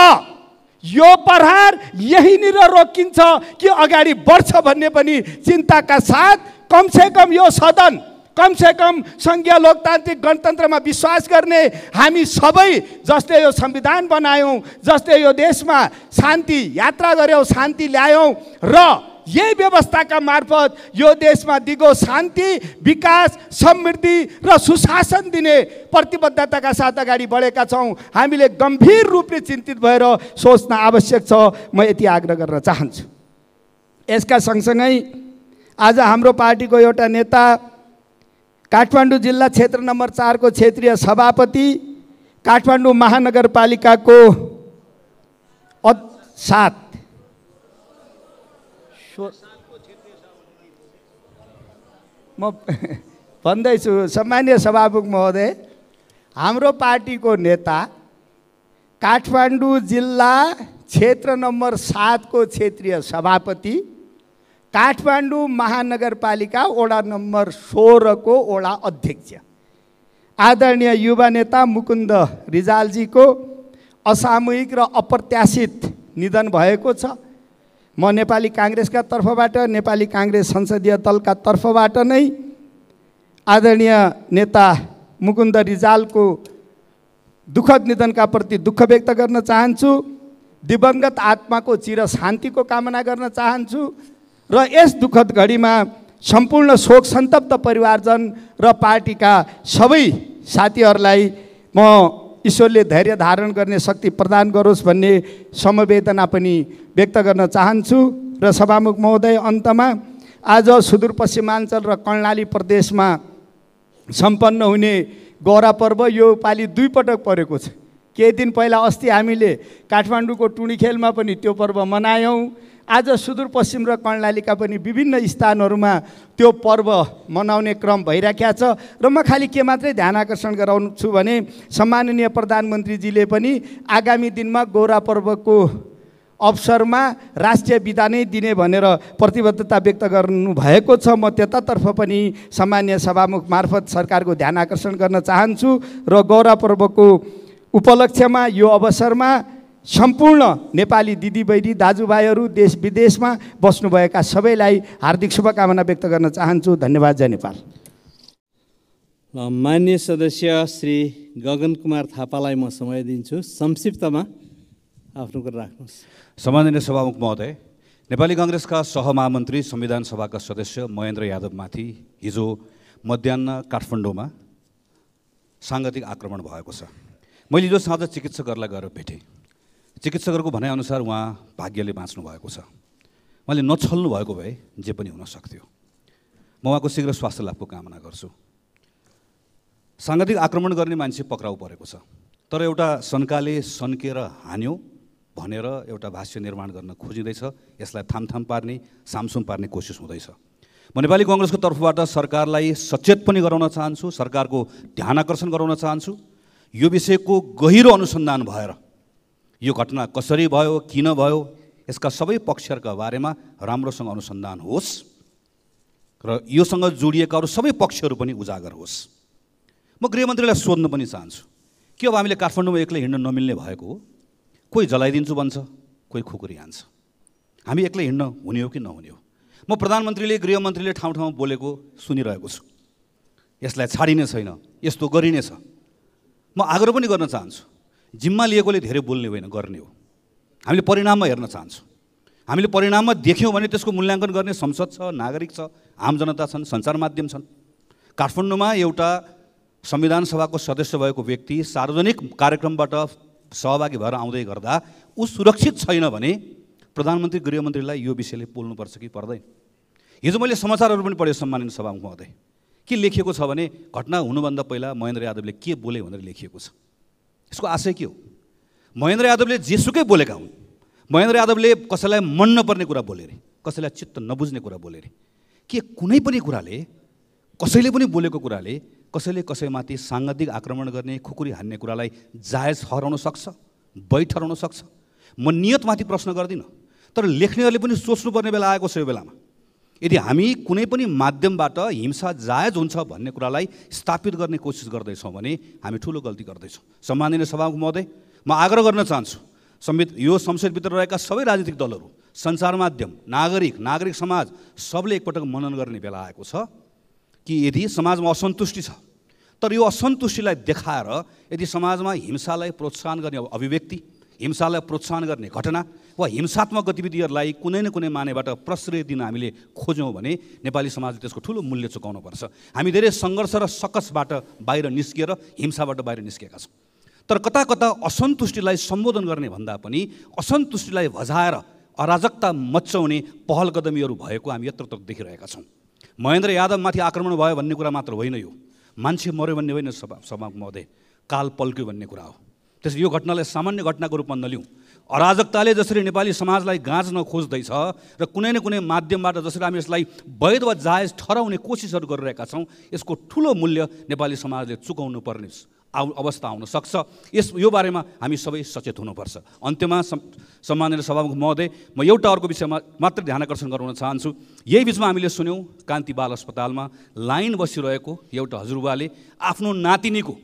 यो प्रहार यहीँनिर रोकिन्छ कि अगाडि बढ्छ भन्ने पनि चिन्ताका साथ कमसेकम यो सदन, कमसेकम सङ्घीय लोकतान्त्रिक गणतन्त्रमा विश्वास गर्ने हामी सबै जसले यो संविधान बनायौँ, जसले यो देशमा शान्ति यात्रा गऱ्यौँ, शान्ति ल्यायौँ र यही व्यवस्थाका मार्फत यो देशमा दिगो शान्ति, विकास, समृद्धि र सुशासन दिने प्रतिबद्धताका साथ अगाडि बढेका छौँ। हामीले गम्भीर रूपले चिन्तित भएर सोच्न आवश्यक छ। म यति आग्रह गर्न चाहन्छु। यसका सँगसँगै आज हाम्रो पार्टीको एउटा नेता, काठमाडौँ जिल्ला क्षेत्र नम्बर 4 को क्षेत्रीय सभापति, काठमाडौँ महानगरपालिकाको 7 म भन्दैछु, सम्मानीय सभामुख महोदय, हाम्रो पार्टीको नेता काठमाडौँ जिल्ला क्षेत्र नम्बर 7 को क्षेत्रीय सभापति, काठमाडौँ महानगरपालिका वडा नम्बर 16 को वडा अध्यक्ष, आदरणीय युवा नेता मुकुन्द रिजालजीको असामूहिक र अप्रत्याशित निधन भएको छ। म नेपाली काङ्ग्रेसका तर्फबाट, नेपाली काङ्ग्रेस संसदीय दलका तर्फबाट नै आदरणीय नेता मुकुन्द रिजालको दुःखद निधनका प्रति दुःख व्यक्त गर्न चाहन्छु। दिवंगत आत्माको चिर शान्तिको कामना गर्न चाहन्छु र यस दुःखद घडीमा सम्पूर्ण शोक सन्तप्त परिवारजन र पार्टीका सबै साथीहरूलाई म ईश्वरले धैर्य धारण गर्ने शक्ति प्रदान गरोस् भन्ने समवेदना पनि व्यक्त गर्न चाहन्छु। र सभामुख महोदय, अन्तमा आज सुदूरपश्चिमाञ्चल र कर्णाली प्रदेशमा सम्पन्न हुने गौरा पर्व यो पालि 2 पटक परेको छ। केही दिन पहिला अस्ति हामीले काठमाडौँको टुँडीखेलमा पनि त्यो पर्व मनायौँ। आज सुदूरपश्चिम र कर्णालीका पनि विभिन्न स्थानहरूमा त्यो पर्व मनाउने क्रम भइराखेको छ। र म खालि के मात्रै ध्यान आकर्षण गराउँछु भने सम्माननीय प्रधानमन्त्रीजीले पनि आगामी दिनमा गौरा पर्वको अवसरमा राष्ट्रिय बिदा नै दिने भनेर प्रतिबद्धता व्यक्त गर्नुभएको छ। म त्यतातर्फ पनि सामान्य सभामुख मार्फत सरकारको ध्यान आकर्षण गर्न चाहन्छु र गौरा पर्वको उपलक्ष्यमा यो अवसरमा सम्पूर्ण नेपाली दिदीबहिनी दाजुभाइहरू देश विदेशमा बस्नुभएका सबैलाई हार्दिक शुभकामना व्यक्त गर्न चाहन्छु। धन्यवाद। जय नेपाल। मान्य सदस्य श्री गगन कुमार थापालाई म समय दिन्छु। संक्षिप्तमा आफ्नो कुरा राख्नुहोस्। सम्माननीय सभामुख महोदय, नेपाली काङ्ग्रेसका सहमहामन्त्री संविधान सभाका सदस्य महेन्द्र यादवमाथि हिजो मध्याह्न काठमाडौँमा साङ्गतिक आक्रमण भएको छ। मैले हिजो साँझ चिकित्सकहरूलाई गएर भेटेँ। चिकित्सकहरूको भनाइअनुसार उहाँ भाग्यले बाँच्नु भएको छ। मैले नछल्नु भएको भए जे पनि हुन सक्थ्यो। म उहाँको शीघ्र स्वास्थ्य लाभको कामना गर्छु। साङ्गतिक आक्रमण गर्ने मान्छे पक्राउ परेको छ, तर एउटा शङ्काले सन्केर हान्यो भनेर एउटा भाष्य निर्माण गर्न खोजिँदैछ। यसलाई थामथाम पार्ने, सामसुम पार्ने कोसिस हुँदैछ। म नेपाली काङ्ग्रेसको तर्फबाट सरकारलाई सचेत पनि गराउन चाहन्छु, सरकारको ध्यान आकर्षण गराउन चाहन्छु। यो विषयको गहिरो अनुसन्धान भएर यो घटना कसरी भयो, किन भयो, यसका सबै पक्षहरूका बारेमा राम्रोसँग अनुसन्धान होस् र योसँग जोडिएका अरू सबै पक्षहरू पनि उजागर होस्। म गृहमन्त्रीलाई सोध्न पनि चाहन्छु, के अब हामीले काठमाडौँमा एक्लै हिँड्न नमिल्ने भएको हो? कोही जलाइदिन्छु भन्छ, कोही खुकुरी हान्छ। हामी एक्लै हिँड्न हुने हो कि नहुने हो? म प्रधानमन्त्रीले गृहमन्त्रीले ठाउँ ठाउँमा बोलेको सुनिरहेको छु। यसलाई छाडिने छैन, यस्तो गरिनेछ। म आग्रह पनि गर्न चाहन्छु, जिम्मा लिएकोले धेरै बोल्ने होइन, गर्ने हो। हामीले परिणाममा हेर्न चाहन्छौँ। हामीले परिणाममा देख्यौँ भने त्यसको मूल्याङ्कन गर्ने संसद छ, नागरिक छ, आम जनता छन्, सञ्चार माध्यम छन्। काठमाडौँमा एउटा संविधान सभाको सदस्य भएको व्यक्ति सार्वजनिक कार्यक्रमबाट सहभागी भएर आउँदै गर्दा ऊ सुरक्षित छैन भने प्रधानमन्त्री गृहमन्त्रीलाई यो विषयले बोल्नुपर्छ कि पर्दैन? हिजो मैले समाचारहरू पनि पढेँ सम्मानित सभामुख महोदय। के लेखिएको छ भने घटना हुनुभन्दा पहिला महेन्द्र यादवले के बोले भनेर लेखिएको छ। यसको आशय के हो? महेन्द्र यादवले जेसुकै बोलेका हुन्। महेन्द्र यादवले कसैलाई मन नपर्ने कुरा बोले रे, कसैलाई चित्त नबुझ्ने कुरा बोले रे। के कुनै पनि कुराले, कसैले पनि बोलेको कुराले कसैले कसैमाथि साङ्गतिक आक्रमण गर्ने, खुकुरी हान्ने कुरालाई जायज ठहराउन सक्छ, वैध ठहराउन सक्छ? म नियतमाथि प्रश्न गर्दिनँ, तर लेख्नेहरूले पनि सोच्नुपर्ने बेला आएको छ। यो बेलामा यदि हामी कुनै पनि माध्यमबाट हिंसा जायज हुन्छ भन्ने कुरालाई स्थापित गर्ने कोसिस गर्दैछौँ भने हामी ठुलो गल्ती गर्दैछौँ। सम्माननीय सभामुख महोदय, म आग्रह गर्न चाहन्छु, यो संसदभित्र रहेका सबै राजनीतिक दलहरू, सञ्चार माध्यम, नागरिक समाज सबले एकपटक मनन गर्ने बेला आएको छ कि यदि समाजमा असन्तुष्टि छ, तर यो असन्तुष्टिलाई देखाएर यदि समाजमा हिंसालाई प्रोत्साहन गर्ने अभिव्यक्ति, हिंसालाई प्रोत्साहन गर्ने घटना वा हिंसात्मक गतिविधिहरूलाई कुनै न कुनै मानेबाट प्रश्रय दिन हामीले खोज्यौँ भने नेपाली समाजले त्यसको ठुलो मूल्य चुकाउनुपर्छ। हामी धेरै सङ्घर्ष र सकसबाट बाहिर निस्किएर हिंसाबाट बाहिर निस्केका छौँ, तर कता कता असन्तुष्टिलाई सम्बोधन गर्ने भन्दा पनि असन्तुष्टिलाई भजाएर अराजकता मच्चाउने पहल कदमीहरू भएको हामी यत्रत्र देखिरहेका छौँ। महेन्द्र यादवमाथि आक्रमण भयो भन्ने कुरा मात्र होइन, यो मान्छे मऱ्यो भन्ने होइन सभामुख महोदय, काल पल्क्यो भन्ने कुरा हो। त्यसैले यो घटनालाई सामान्य घटनाको रूपमा नलिउँ। अराजकताले जसरी नेपाली समाजलाई गाँच्न खोज्दैछ र कुनै न कुनै माध्यमबाट जसरी हामी यसलाई वैध वा जायज ठहराउने कोसिसहरू गरिरहेका छौँ, यसको ठुलो मूल्य नेपाली समाजले चुकाउनु पर्ने अवस्था आउन सक्छ। यो बारेमा हामी सबै सचेत हुनुपर्छ। अन्त्यमा सम्माननीय सभामुख महोदय, म एउटा अर्को विषयमा मात्र ध्यान आकर्षण गराउन चाहन्छु। यही बिचमा हामीले सुन्यौँ कान्ति बाल अस्पतालमा लाइन बसिरहेको एउटा हजुरबाले आफ्नो नातिनीको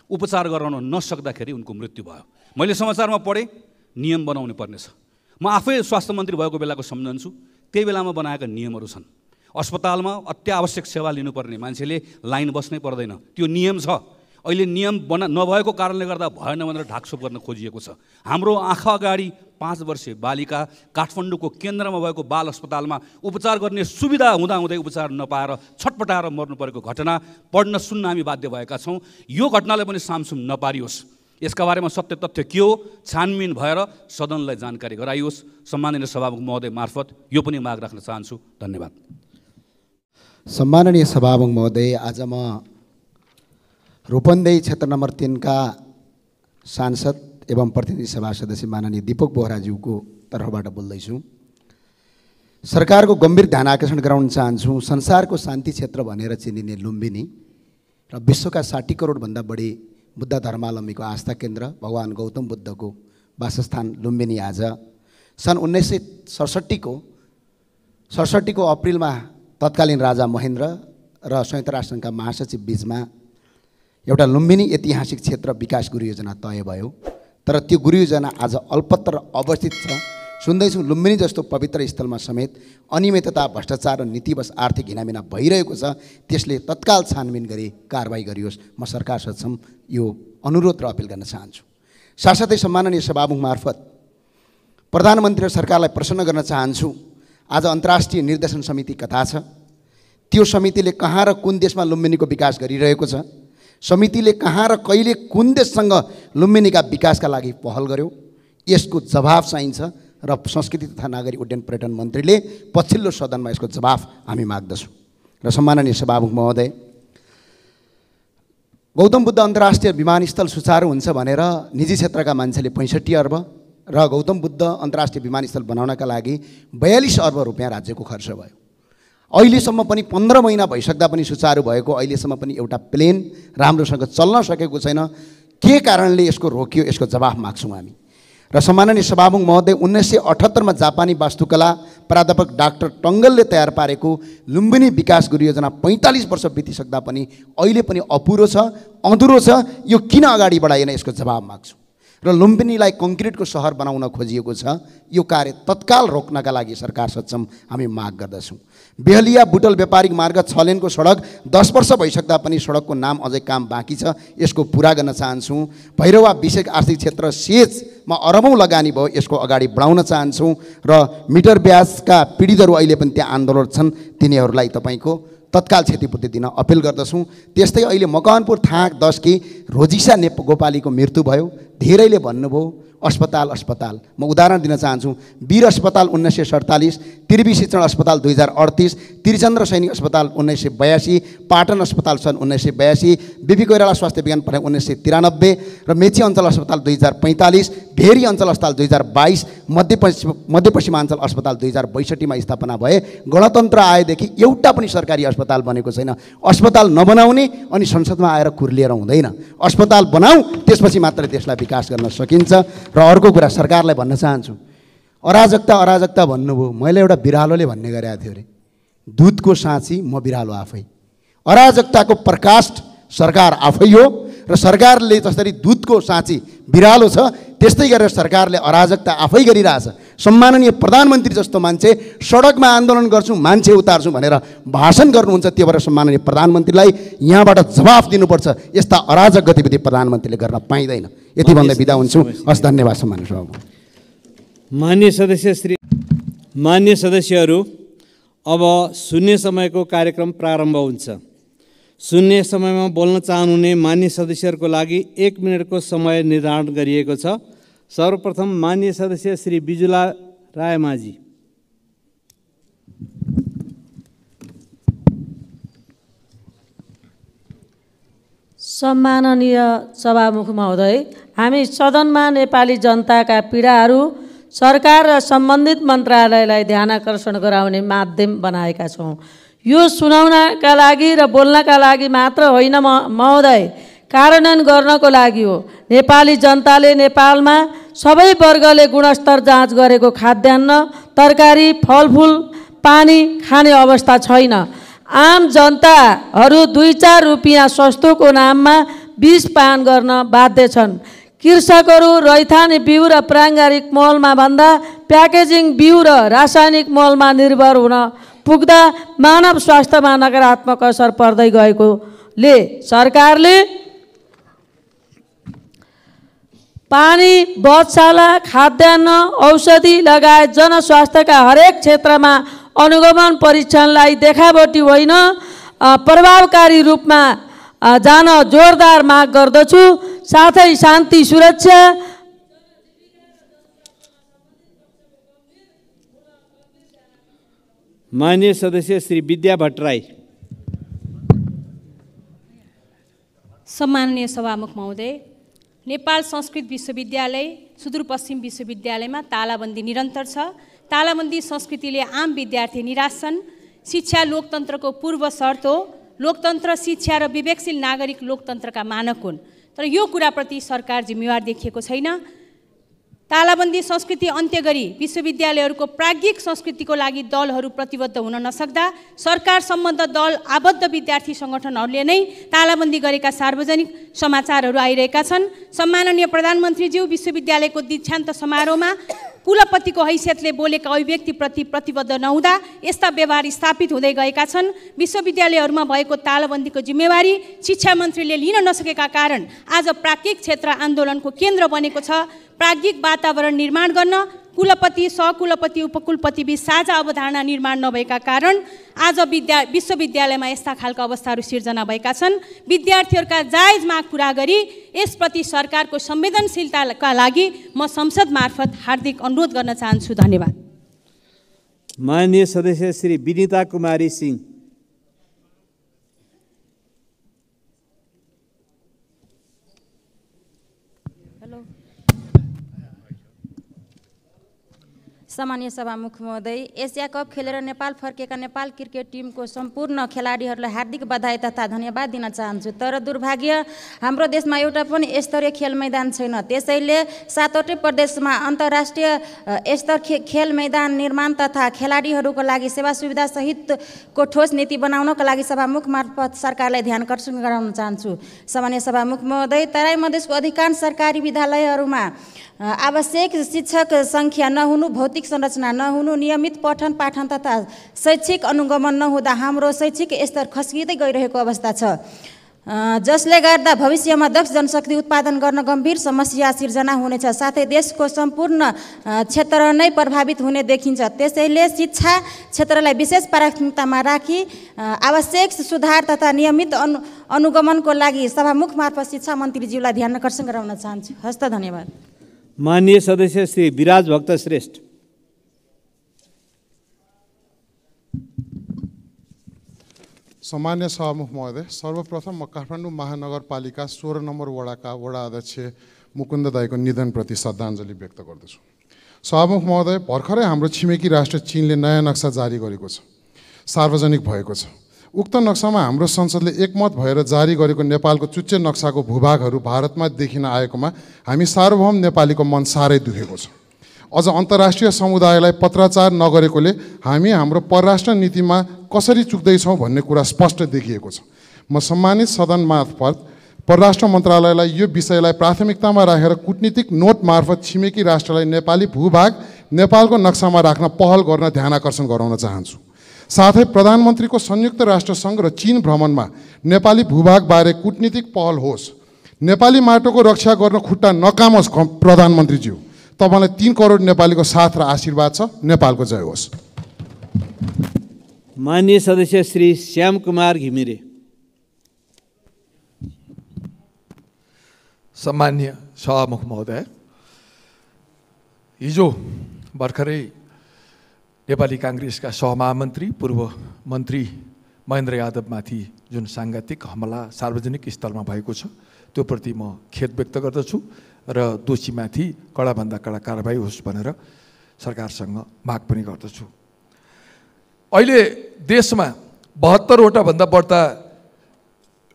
उपचार गराउन नसक्दाखेरि उनको मृत्यु भयो। मैले समाचारमा पढेँ, नियम बनाउनु पर्नेछ। म आफै स्वास्थ्य मन्त्री भएको बेलाको सम्झन्छु, त्यही बेलामा बनाएका नियमहरू छन्। अस्पतालमा अत्यावश्यक सेवा लिनुपर्ने मान्छेले लाइन बस्नै पर्दैन, त्यो नियम छ। अहिले नियम नभएको कारणले गर्दा भएन भनेर ढाकछोप गर्न खोजिएको छ। हाम्रो आँखा अगाडि 5 वर्षे बालिका काठमाडौँको केन्द्रमा भएको बाल अस्पतालमा उपचार गर्ने सुविधा हुँदाहुँदै उपचार नपाएर छटपटाएर मर्नु परेको घटना पढ्न सुन्न हामी बाध्य भएका छौँ। यो घटनालाई पनि सामसुम नपारियोस्। यसका बारेमा सत्य तथ्य के हो छानबिन भएर सदनलाई जानकारी गराइयोस्। सम्माननीय सभामुख महोदय मार्फत यो पनि माग राख्न चाहन्छु। धन्यवाद। सम्माननीय सभामुख महोदय, आज म रूपन्देही क्षेत्र नम्बर 3 का सांसद एवं प्रतिनिधि सभा सदस्य माननीय दीपक बोहराज्यूको तर्फबाट बोल्दैछु। सरकारको गम्भीर ध्यान आकर्षण गराउन चाहन्छु। संसारको शान्ति क्षेत्र भनेर चिनिने लुम्बिनी र विश्वका 60 करोडभन्दा बढी बुद्ध धर्मावलम्बीको आस्था केन्द्र भगवान् गौतम बुद्धको वासस्थान लुम्बिनी आज सन् 1967 को अप्रिलमा तत्कालीन राजा महेन्द्र र संयुक्त राष्ट्रसङ्घका महासचिव बीचमा एउटा लुम्बिनी ऐतिहासिक क्षेत्र विकास गुरु योजना तय भयो। तर त्यो गुरु योजना आज अल्पत्र अवस्थित छ। सुन्दैछौँ लुम्बिनी जस्तो पवित्र स्थलमा समेत अनियमितता, भ्रष्टाचार र नीतिवश आर्थिक हिनामिना भइरहेको छ। त्यसले तत्काल छानबिन गरी कारबाही गरियोस्। म सरकार सक्षम यो अनुरोध र अपिल गर्न चाहन्छु। साथसाथै सम्माननीय सभामुख मार्फत प्रधानमन्त्री र सरकारलाई प्रसन्न गर्न चाहन्छु। आज अन्तर्राष्ट्रिय निर्देशन समिति कथा छ। त्यो समितिले कहाँ र कुन देशमा लुम्बिनीको विकास गरिरहेको छ, समितिले कहाँ र कहिले कुन देशसँग लुम्बिनीका विकासका लागि पहल गर्यो, यसको जवाफ चाहिन्छ र संस्कृति तथा नागरिक उड्डयन पर्यटन मन्त्रीले पछिल्लो सदनमा यसको जवाफ हामी माग्दछौँ। र सम्माननीय सभामुख महोदय, गौतम बुद्ध अन्तर्राष्ट्रिय विमानस्थल सुचारू हुन्छ भनेर निजी क्षेत्रका मान्छेले 65 अर्ब र गौतम बुद्ध अन्तर्राष्ट्रिय विमानस्थल बनाउनका लागि 42 अर्ब रुपियाँ राज्यको खर्च भयो। अहिलेसम्म पनि 15 महिना भइसक्दा पनि सुचारू भएको अहिलेसम्म पनि एउटा प्लेन राम्रोसँग चल्न सकेको छैन। के कारणले यसको रोकियो, यसको जवाफ माग्छौँ हामी। र सम्माननीय सभामुख महोदय, 1978 मा जापानी वास्तुकला प्राध्यापक डाक्टर टङ्गलले तयार पारेको लुम्बिनी विकास गुरु योजना 45 वर्ष बितिसक्दा पनि अहिले पनि अपुरो छ, अधुरो छ। यो किन अगाडि बढाइएन, यसको जवाब माग्छौँ। र लुम्बिनीलाई कङ्क्रिटको सहर बनाउन खोजिएको छ। यो कार्य तत्काल रोक्नका लागि सरकार सक्षम हामी माग गर्दछौँ। बेहलिया बुटल व्यापारिक मार्ग 6 लेनको सडक 10 वर्ष भइसक्दा पनि सडकको नाम अझै काम बाँकी छ। यसको पुरा गर्न चाहन्छौँ। भैरवा विषयक आर्थिक क्षेत्र सेचमा अरबौँ लगानी भयो, यसको अगाडि बढाउन चाहन्छौँ। र मिटर ब्याजका पीडितहरू अहिले पनि त्यहाँ आन्दोलन छन्, तिनीहरूलाई तपाईँको तत्काल क्षतिपूर्ति दिन अपिल गर्दछौँ। त्यस्तै अहिले मकवानपुर थाक 10 की रोजिसा गोपालीको मृत्यु भयो। धेरैले भन्नुभयो अस्पताल अस्पताल, म उदाहरण दिन चाहन्छु। वीर अस्पताल 1947, त्रिवी शिक्षण अस्पताल 2038, त्रिचन्द्र सैनिक अस्पताल 1982, पाटन अस्पताल सन् 1982, बीबी कोइराला स्वास्थ्य विज्ञान पढाइ 1993 र मेची अञ्चल अस्पताल 2045, भेरी अञ्चल अस्पताल 2022, मध्यपश्चिमाञ्चल अस्पताल 2062 मा स्थापना भए। गणतन्त्र आएदेखि एउटा पनि सरकारी अस्पताल बनेको छैन। अस्पताल नबनाउने अनि संसदमा आएर कुर्लिएर हुँदैन। अस्पताल बनाऊ, त्यसपछि मात्र देशलाई विकास गर्न सकिन्छ। र अर्को कुरा सरकारलाई भन्न चाहन्छु, अराजकता अराजकता भन्नुभयो। मैले एउटा बिरालोले भन्ने गरेको थियो अरे, दुधको साँची म बिरालो आफै। अराजकताको प्रकाष्ठ सरकार आफै हो र सरकारले जसरी दुधको साँची बिरालो छ त्यस्तै गरेर सरकारले अराजकता आफै गरिरहेछ। सम्माननीय प्रधानमन्त्री जस्तो मान्छे सडकमा आन्दोलन गर्छौँ, मान्छे उतार्छौँ भनेर भाषण गर्नुहुन्छ। त्यो भएर सम्माननीय प्रधानमन्त्रीलाई यहाँबाट जवाफ दिनुपर्छ। यस्ता अराजक गतिविधि प्रधानमन्त्रीले गर्न पाइँदैन। यति भन्दै बिदा हुन्छु। हस्, धन्यवाद। सम्माननीय सभामुख, मान्य सदस्यहरू, अब शून्य समयको कार्यक्रम प्रारम्भ हुन्छ। शून्य समयमा बोल्न चाहनुहुने मान्य सदस्यहरूको लागि 1 मिनटको समय निर्धारण गरिएको छ। सर्वप्रथम मान्य सदस्य श्री बिजुला रायमाझी। सम्माननीय सभामुख महोदय, हामी सदनमा नेपाली जनताका पीडाहरू सरकार र सम्बन्धित मन्त्रालयलाई ध्यानाकर्षण गराउने माध्यम बनाएका छौँ। यो सुनाउनका लागि र बोल्नका लागि मात्र होइन महोदय, कार्यान्वयन गर्नको लागि हो। नेपाली जनताले नेपालमा सबै वर्गले गुणस्तर जाँच गरेको खाद्यान्न, तरकारी, फलफुल, पानी खाने अवस्था छैन। आम जनताहरू 2-4 रुपियाँ सस्तोको नाममा विष पान गर्न बाध्य छन्। कृषकहरू रैथाने बिउ र प्राङ्गारिक मलमा भन्दा प्याकेजिङ बिउ र रासायनिक मलमा निर्भर हुन पुग्दा मानव स्वास्थ्यमा नकारात्मक असर पर्दै गएकोले सरकारले पानी, बधशाला, खाद्यान्न, औषधि लगायत जनस्वास्थ्यका हरेक क्षेत्रमा अनुगमन परीक्षणलाई देखावटी होइन प्रभावकारी रूपमा जान जोरदार माग गर्दछु। साथै शान्ति सुरक्षा मान्य सदस्य श्री विद्या भट्टराई। सम्माननीय सभामुख महोदय, नेपाल संस्कृत विश्वविद्यालय सुदूरपश्चिम विश्वविद्यालयमा तालाबन्दी निरन्तर छ। तालाबन्दी संस्कृतिले आम विद्यार्थी निराश छन्। शिक्षा लोकतन्त्रको पूर्व शर्त हो। लोकतन्त्र, शिक्षा र विवेकशील नागरिक लोकतन्त्रका मानक हुन्। तर यो कुराप्रति सरकार जिम्मेवार देखिएको छैन। तालाबन्दी संस्कृति अन्त्य गरी विश्वविद्यालयहरूको प्राज्ञिक संस्कृतिको लागि दलहरू प्रतिबद्ध हुन नसक्दा सरकार सम्बद्ध दल आबद्ध विद्यार्थी सङ्गठनहरूले नै तालाबन्दी गरेका सार्वजनिक समाचारहरू आइरहेका छन्। सम्माननीय प्रधानमन्त्रीज्यू विश्वविद्यालयको दीक्षान्त समारोहमा कुलपतिको हैसियतले बोलेका अभिव्यक्तिप्रति प्रतिबद्ध नहुँदा यस्ता व्यवहार स्थापित हुँदै गएका छन्। विश्वविद्यालयहरूमा भएको तालाबन्दीको जिम्मेवारी शिक्षा मन्त्रीले लिन नसकेका कारण आज प्राज्ञिक क्षेत्र आन्दोलनको केन्द्र बनेको छ। प्राज्ञिक वातावरण निर्माण गर्न कुलपति, सहकुलपति, उपकुलपति बीच साझा अवधारणा निर्माण नभएका कारण आज विश्वविद्यालयमा यस्ता खालका अवस्थाहरू सिर्जना भएका छन्। विद्यार्थीहरूका जायज माग पुरा गरी यसप्रति सरकारको संवेदनशीलताका लागि म संसद मार्फत हार्दिक अनुरोध गर्न चाहन्छु। धन्यवाद। माननीय सदस्य श्री विनिता कुमारी सिंह। सामान्य सभामुख महोदय, एसिया कप खेलेर नेपाल फर्केका नेपाल क्रिकेट टिमको सम्पूर्ण खेलाडीहरूलाई हार्दिक बधाई तथा धन्यवाद दिन चाहन्छु। तर दुर्भाग्य हाम्रो देशमा एउटा पनि स्तरीय खेल मैदान छैन। त्यसैले 7वटै प्रदेशमा अन्तर्राष्ट्रिय स्तर खेल मैदान निर्माण तथा खेलाडीहरूको लागि सेवा सुविधा सहितको ठोस नीति बनाउनको लागि सभामुख मार्फत सरकारलाई ध्यान आकर्षण गराउन चाहन्छु। सामान्य सभामुख महोदय, तराई मधेसको अधिकांश सरकारी विद्यालयहरूमा आवश्यक शिक्षक सङ्ख्या नहुनु, भौतिक संरचना नहुनु, नियमित पठन पाठन तथा शैक्षिक अनुगमन नहुँदा हाम्रो शैक्षिक स्तर खस्किँदै गइरहेको अवस्था छ, जसले गर्दा भविष्यमा दक्ष जनशक्ति उत्पादन गर्न गम्भीर समस्या सिर्जना हुनेछ। साथै देशको सम्पूर्ण क्षेत्र नै प्रभावित हुने देखिन्छ। त्यसैले शिक्षा क्षेत्रलाई विशेष प्राथमिकतामा राखी आवश्यक सुधार तथा नियमित अनुगमनको लागि सभामुख मार्फत शिक्षा मन्त्रीज्यूलाई ध्यान आकर्षण गराउन चाहन्छु। हस्त धन्यवाद। माननीय सदस्य श्री विराज भक्त श्रेष्ठ। सम्मान्य सभामुख महोदय, सर्वप्रथम म काठमाडौँ महानगरपालिका 16 नम्बर वडाका वडा अध्यक्ष मुकुन्द दाईको निधनप्रति श्रद्धाञ्जली व्यक्त गर्दछु। सभामुख महोदय, भर्खरै हाम्रो छिमेकी राष्ट्र चीनले नयाँ नक्सा जारी गरेको छ, सार्वजनिक भएको छ। उक्त नक्सामा हाम्रो संसदले एकमत भएर जारी गरेको नेपालको चुच्चे नक्साको भूभागहरू भारतमा देखिन आएकोमा हामी सार्वभौम नेपालीको मन साह्रै दुखेको छ। अझ अन्तर्राष्ट्रिय समुदायलाई पत्राचार नगरेकोले हामी हाम्रो परराष्ट्र नीतिमा कसरी चुक्दैछौँ भन्ने कुरा स्पष्ट देखिएको छ। म सम्मानित सदन मार्फत परराष्ट्र मन्त्रालयलाई यो विषयलाई प्राथमिकतामा राखेर कूटनीतिक नोट मार्फत छिमेकी राष्ट्रलाई नेपाली भूभाग नेपालको नक्सामा राख्न पहल गर्न ध्यान आकर्षण गराउन चाहन्छु। साथै प्रधानमन्त्रीको संयुक्त राष्ट्र सङ्घ र चीन भ्रमणमा नेपाली भूभागबारे कूटनीतिक पहल होस्। नेपाली माटोको रक्षा गर्न खुट्टा नकामोस्। प्रधानमन्त्रीज्यू, तपाईँलाई 3 करोड नेपालीको साथ र आशीर्वाद छ। नेपालको जय होस्। माननीय सदस्य श्री श्याम कुमार घिमिरे। सम्मान्य सभामुख महोदय, हिजो भर्खरै नेपाली काङ्ग्रेसका सहमहामन्त्री पूर्व मन्त्री महेन्द्र यादवमाथि जुन साङ्घातिक हमला सार्वजनिक स्थलमा भएको छ, त्यो प्रति म खेद व्यक्त गर्दछु र दोषीमाथि कडाभन्दा कडा कारबाही होस् भनेर सरकारसँग माग पनि गर्दछु। अहिले देशमा 72वटा भन्दा बढ्ता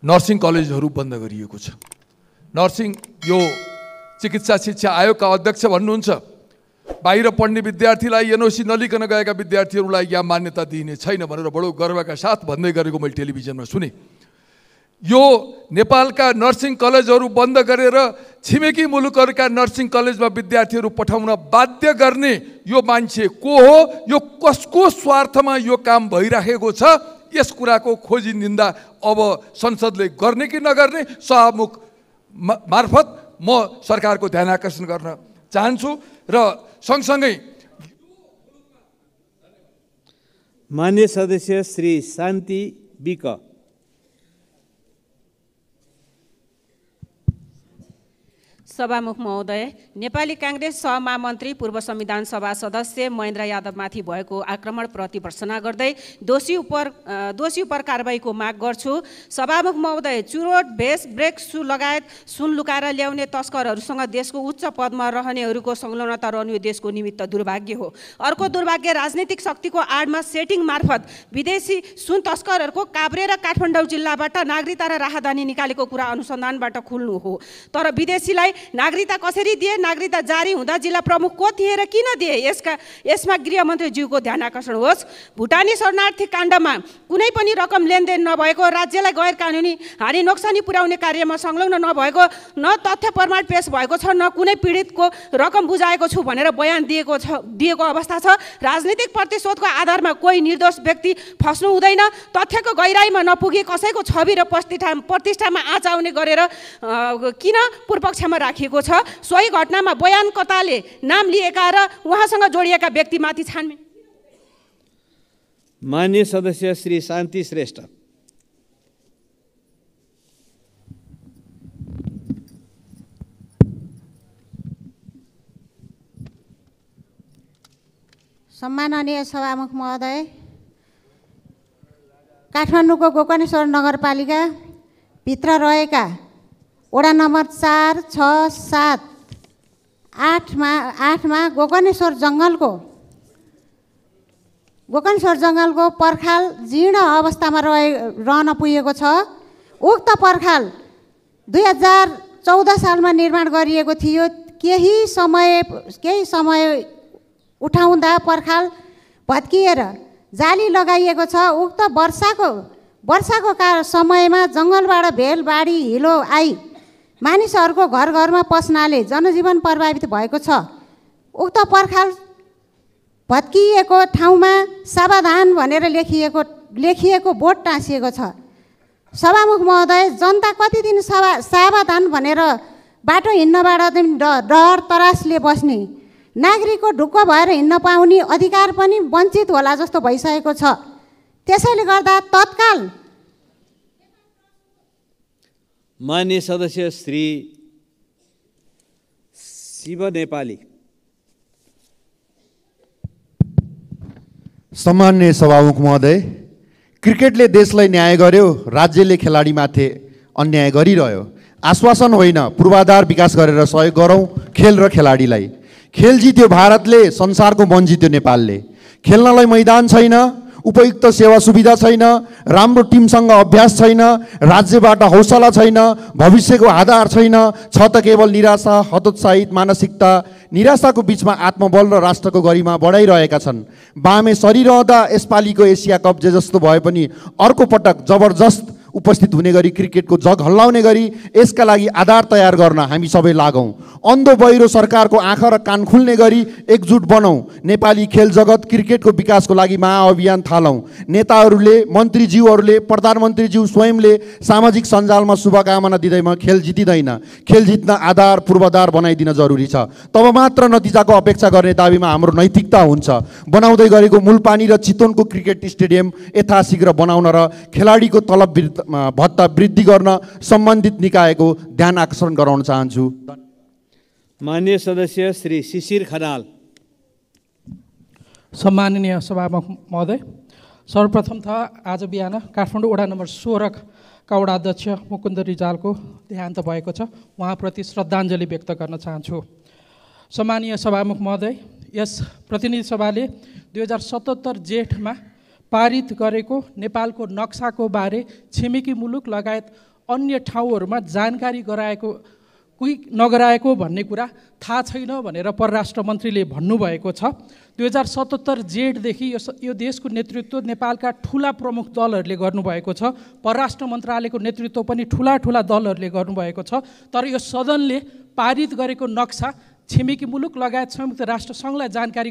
नर्सिङ कलेजहरू बन्द गरिएको छ। नर्सिङ यो चिकित्सा शिक्षा आयोगका अध्यक्ष भन्नुहुन्छ, बाहिर पढ्ने विद्यार्थीलाई एनओसी नलिकन गएका विद्यार्थीहरूलाई यहाँ मान्यता दिइने छैन भनेर बडो गर्वका साथ भन्दै गरेको मैले टेलिभिजनमा सुने। यो नेपालका नर्सिङ कलेजहरू बन्द गरेर छिमेकी मुलुकहरूका नर्सिङ कलेजमा विद्यार्थीहरू पठाउन बाध्य गर्ने यो मान्छे को हो? यो कसको स्वार्थमा यो काम भइराखेको छ? यस कुराको खोजी निन्दा अब संसदले गर्ने कि नगर्ने सभामुख मार्फत म सरकारको ध्यान आकर्षण गर्न चाहन्छु। र सँगसँगै माननीय सदस्य श्री शान्ति विक। सभामुख महोदय, नेपाली काङ्ग्रेस सहमहामन्त्री पूर्व संविधान सभा सदस्य महेन्द्र यादवमाथि भएको आक्रमणप्रति भर्त्सना गर्दै दोषी उपर कारबाहीको माग गर्छु। सभामुख महोदय, चुरोट, भेष, ब्रेक सु लगायत सुन लुकाएर ल्याउने तस्करहरूसँग देशको उच्च पदमा रहनेहरूको संलग्नता रहनु यो देशको निमित्त दुर्भाग्य हो। अर्को दुर्भाग्य राजनीतिक शक्तिको आडमा सेटिङ मार्फत विदेशी सुन तस्करहरूको काभ्रे र काठमाडौँ जिल्लाबाट नागरिकता र राहदानी निकालेको कुरा अनुसन्धानबाट खुल्नु हो। तर विदेशीलाई नागरिकता कसरी दिए, नागरिकता जारी हुँदा जिल्ला प्रमुख को थिए र किन दिए, यसमा गृहमन्त्रीज्यूको ध्यान आकर्षण होस्। भुटानी शरणार्थी काण्डमा कुनै पनि रकम लेनदेन नभएको, राज्यलाई गैर कानुनी हानि नोक्सानी पुर्याउने कार्यमा संलग्न नभएको, न तथ्य प्रमाण पेश भएको छ, न कुनै पीडितको रकम बुझाएको छु भनेर बयान दिएको अवस्था छ। राजनीतिक प्रतिशोधको आधारमा कोही निर्दोष व्यक्ति फस्नु हुँदैन। तथ्यको गहिराईमा नपुगी कसैको छवि र प्रतिष्ठामा आँच आउने गरेर किन पूर्वपक्षमा राखिएको छ। सोही घटनामा बयानकर्ताले नाम लिएका र उहाँसँग जोडिएका व्यक्तिमाथि छानबिन। माननीय सदस्य श्री शान्ति श्रेष्ठ। सम्माननीय सभामुख महोदय, काठमाडौँको गोकर्णेश्वर नगरपालिका भित्र रहेका वडा नम्बर 4, 6, 7, 8मा गोकर्णेश्वर जङ्गलको पर्खाल जीर्ण अवस्थामा रहन पुगेको छ। उक्त पर्खाल 2014 सालमा निर्माण गरिएको थियो। केही समय उठाउँदा पर्खाल भत्किएर जाली लगाइएको छ। उक्त वर्षाको समयमा जङ्गलबाट भेल बाढी हिलो आई मानिसहरूको घर घरमा पस्नाले जनजीवन प्रभावित भएको छ। उक्त पर्खाल भत्किएको ठाउँमा सावधान भनेर लेखिएको बोर्ड टाँसिएको छ। सभामुख महोदय, जनता कति दिन सावधान भनेर बाटो हिँड्नबाट डर तरासले बस्ने, नागरिकको ढुक्क भएर हिँड्न पाउने अधिकार पनि वञ्चित होला जस्तो भइसकेको छ। त्यसैले गर्दा तत्काल माननीय सदस्य श्री शिव नेपाली। सम्माननीय सभामुख महोदय, क्रिकेटले देशलाई न्याय गर्यो, राज्यले खेलाडीमाथि अन्याय गरिरह्यो। आश्वासन होइन, पूर्वाधार विकास गरेर सहयोग गरौँ खेल र खेलाडीलाई। खेल जित्यो भारतले, संसारको मन जित्यो नेपालले। खेल्नलाई मैदान छैन, उपयुक्त सेवा सुविधा छैन, राम्रो टिमसँग अभ्यास छैन, राज्यबाट हौसला छैन, भविष्यको आधार छैन, छ त केवल निराशा, हतोत्साहित मानसिकता। निराशाको बिचमा आत्मबल र राष्ट्रको गरिमा बढाइरहेका छन्। बामे सरिरहँदा यसपालिको एसिया कप जे जस्तो भए पनि अर्को पटक जबरजस्त उपस्थित हुने गरी क्रिकेटको जग हल्लाउने गरी यसका लागि आधार तयार गर्न हामी सबै लागौँ। अन्धो बहिरो सरकारको आँखा र कान खुल्ने गरी एकजुट बनौँ। नेपाली खेल जगत क्रिकेटको विकासको लागि महाअभियान थालौँ। नेताहरूले, मन्त्रीज्यूहरूले, प्रधानमन्त्रीज्यू स्वयंले सामाजिक सञ्जालमा शुभकामना दिँदैमा खेल जितिँदैन। खेल जित्न आधार पूर्वाधार बनाइदिन जरुरी छ। तब मात्र नतिजाको अपेक्षा गर्ने दाबीमा हाम्रो नैतिकता हुन्छ। बनाउँदै गरेको मूलपानी र चितवनको क्रिकेट स्टेडियम यथाशीघ्र बनाउन र खेलाडीको तलब भत्ता वृद्धि गर्न सम्बन्धित निकायको ध्यान आकर्षण गराउन चाहन्छु। माननीय सदस्य श्री शिशिर खनाल। सम्माननीय सभामुख महोदय, सर्वप्रथम त आज बिहान काठमाडौँ वडा नम्बर 16 का वडा अध्यक्ष मुकुन्द रिजालको देहान्त भएको छ। उहाँप्रति श्रद्धाञ्जली व्यक्त गर्न चाहन्छु। सम्माननीय सभामुख महोदय, यस प्रतिनिधि सभाले 2077 जेठमा पारित गरेको नेपालको नक्साको बारे छिमेकी मुलुक लगायत अन्य ठाउँहरूमा जानकारी गराएको कोही नगराएको भन्ने कुरा थाहा छैन भनेर परराष्ट्र मन्त्रीले भन्नुभएको छ। 2077 जेठदेखि यो देशको नेतृत्व नेपालका ठुला प्रमुख दलहरूले गर्नुभएको छ। परराष्ट्र मन्त्रालयको नेतृत्व पनि ठुला दलहरूले गर्नुभएको छ। तर यो सदनले पारित गरेको नक्सा छिमेकी मुलुक लगायत संयुक्त राष्ट्र सङ्घलाई जानकारी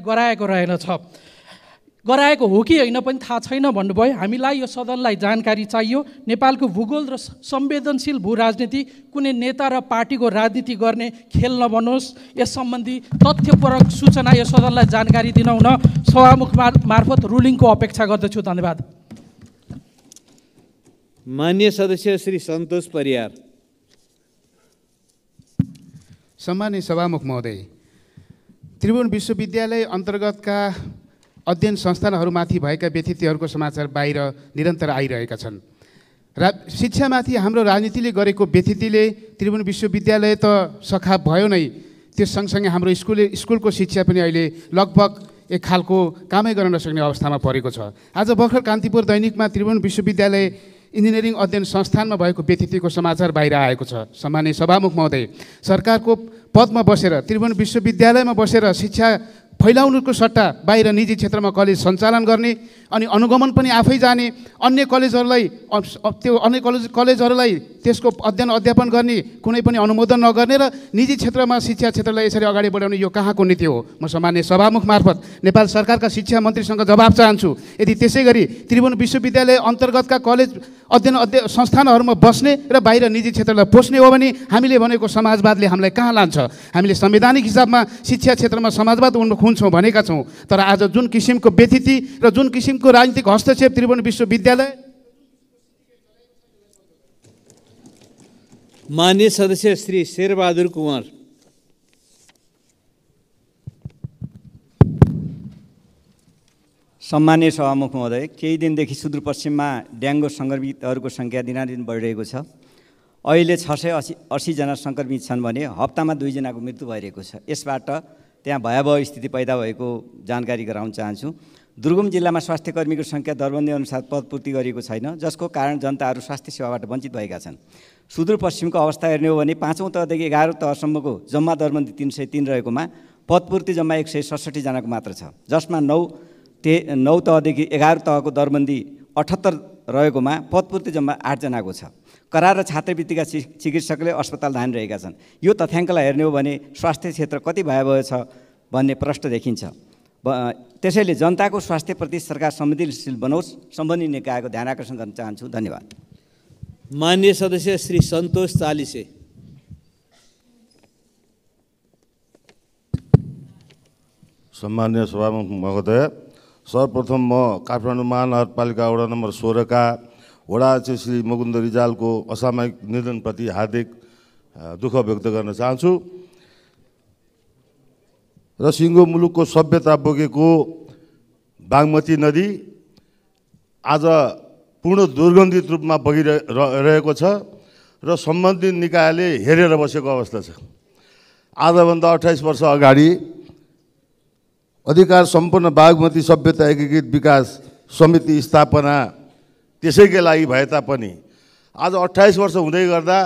गराएको हो कि होइन पनि थाहा छैन भन्नुभयो। हामीलाई यो सदनलाई जानकारी चाहियो। नेपालको भूगोल र संवेदनशील भू राजनीति कुनै नेता र पार्टीको राजनीति गर्ने खेल नबनोस्। यस सम्बन्धी तथ्यपरक सूचना यो सदनलाई जानकारी दिन हुन सभामुख मार्फत रुलिङको अपेक्षा गर्दछु। धन्यवाद। माननीय सदस्य श्री सन्तोष परियार। सम्मानित सभामुख महोदय, त्रिभुवन विश्वविद्यालय अन्तर्गतका अध्ययन संस्थानहरूमाथि भएका व्यथितिहरूको समाचार बाहिर निरन्तर आइरहेका छन्। शिक्षामाथि हाम्रो राजनीतिले गरेको व्यथितिले त्रिभुवन विश्वविद्यालय त सखा भयो नै, त्यो सँगसँगै हाम्रो स्कुलको शिक्षा पनि अहिले लगभग एक खालको कामै गर्न नसक्ने अवस्थामा परेको छ। आज भर्खर कान्तिपुर दैनिकमा त्रिभुवन विश्वविद्यालय इन्जिनियरिङ अध्ययन संस्थानमा भएको व्यथितिको समाचार बाहिर आएको छ। सम्माननीय सभामुख महोदय, सरकारको पदमा बसेर त्रिभुवन विश्वविद्यालयमा बसेर शिक्षा फैलाउनुको सट्टा बाहिर निजी क्षेत्रमा कलेज सञ्चालन गर्ने अनि अनुगमन पनि आफै जाने, अन्य कलेजहरूलाई त्यसको अध्ययन अध्यापन गर्ने कुनै पनि अनुमोदन नगर्ने र निजी क्षेत्रमा शिक्षा क्षेत्रलाई यसरी अगाडि बढाउने यो कहाँको नीति हो? म सम्माननीय सभामुख मार्फत नेपाल सरकारका शिक्षा मन्त्रीसँग जवाब चाहन्छु। यदि त्यसै गरी त्रिभुवन विश्वविद्यालय अन्तर्गतका कलेज अध्ययन संस्थानहरूमा बस्ने र बाहिर निजी क्षेत्रलाई पोस्ने हो भने हामीले भनेको समाजवादले हामीलाई कहाँ लान्छ? हामीले संवैधानिक हिसाबमा शिक्षा क्षेत्रमा समाजवाद हुन्छौँ भनेका छौँ, तर आज जुन किसिमको व्यथिति र जुन किसिमको राजनीतिक हस्तक्षेप त्रिभुवन विश्वविद्यालय। माननीय सदस्य श्री शेरबहादुर कुँवर। सम्माननीय सभामुख महोदय, केही दिनदेखि सुदूरपश्चिममा डेङ्गु सङ्क्रमितहरूको सङ्ख्या दिनादिन बढिरहेको छ। अहिले 680 जना सङ्क्रमित छन् भने हप्तामा 2 जनाको मृत्यु भइरहेको छ। यसबाट त्यहाँ भयावह स्थिति पैदा भएको जानकारी गराउन चाहन्छु। दुर्गम जिल्लामा स्वास्थ्य कर्मीको सङ्ख्या दरबन्दी अनुसार पदपूर्ति गरिएको छैन, जसको कारण जनताहरू स्वास्थ्य सेवाबाट वञ्चित भएका छन्। सुदूरपश्चिमको अवस्था हेर्ने हो भने 5औं तहदेखि 11औं तहसम्मको जम्मा दरबन्दी 303 रहेकोमा पदपूर्ति जम्मा 167 जनाको मात्र छ, जसमा 9 तहदेखि 11 तहको दरबन्दी 78 रहेकोमा पदपूर्ति जम्मा 8 जनाको छ। करार र छात्रवृत्तिका चिकित्सकले अस्पताल धानिरहेका छन्। यो तथ्याङ्कलाई हेर्ने हो भने स्वास्थ्य क्षेत्र कति भयावह छ भन्ने प्रश्न देखिन्छ। त्यसैले जनताको स्वास्थ्यप्रति सरकार संवेदनशील बनोस्, सम्बन्धित निकायको ध्यान आकर्षण गर्न चाहन्छु। धन्यवाद। माननीय सदस्य श्री सन्तोष चालिसे। सम्माननीय सभामुख महोदय, सर्वप्रथम म काठमाडौँ महानगरपालिका वडा नम्बर 16 का वडा अध्यक्ष श्री मुकुन्द रिजालको असामयिक निधनप्रति हार्दिक दुःख व्यक्त गर्न चाहन्छु र सिङ्गो मुलुकको सभ्यता बोकेको बागमती नदी आज पूर्ण दुर्गन्धित रूपमा बगिरहेको छ र सम्बन्धित निकायले हेरेर बसेको अवस्था छ। आजभन्दा 28 वर्ष अगाडि अधिकार सम्पन्न बागमती सभ्यता एकीकृत विकास समिति स्थापना त्यसैकै लागि भए तापनि आज 28 वर्ष हुँदै गर्दा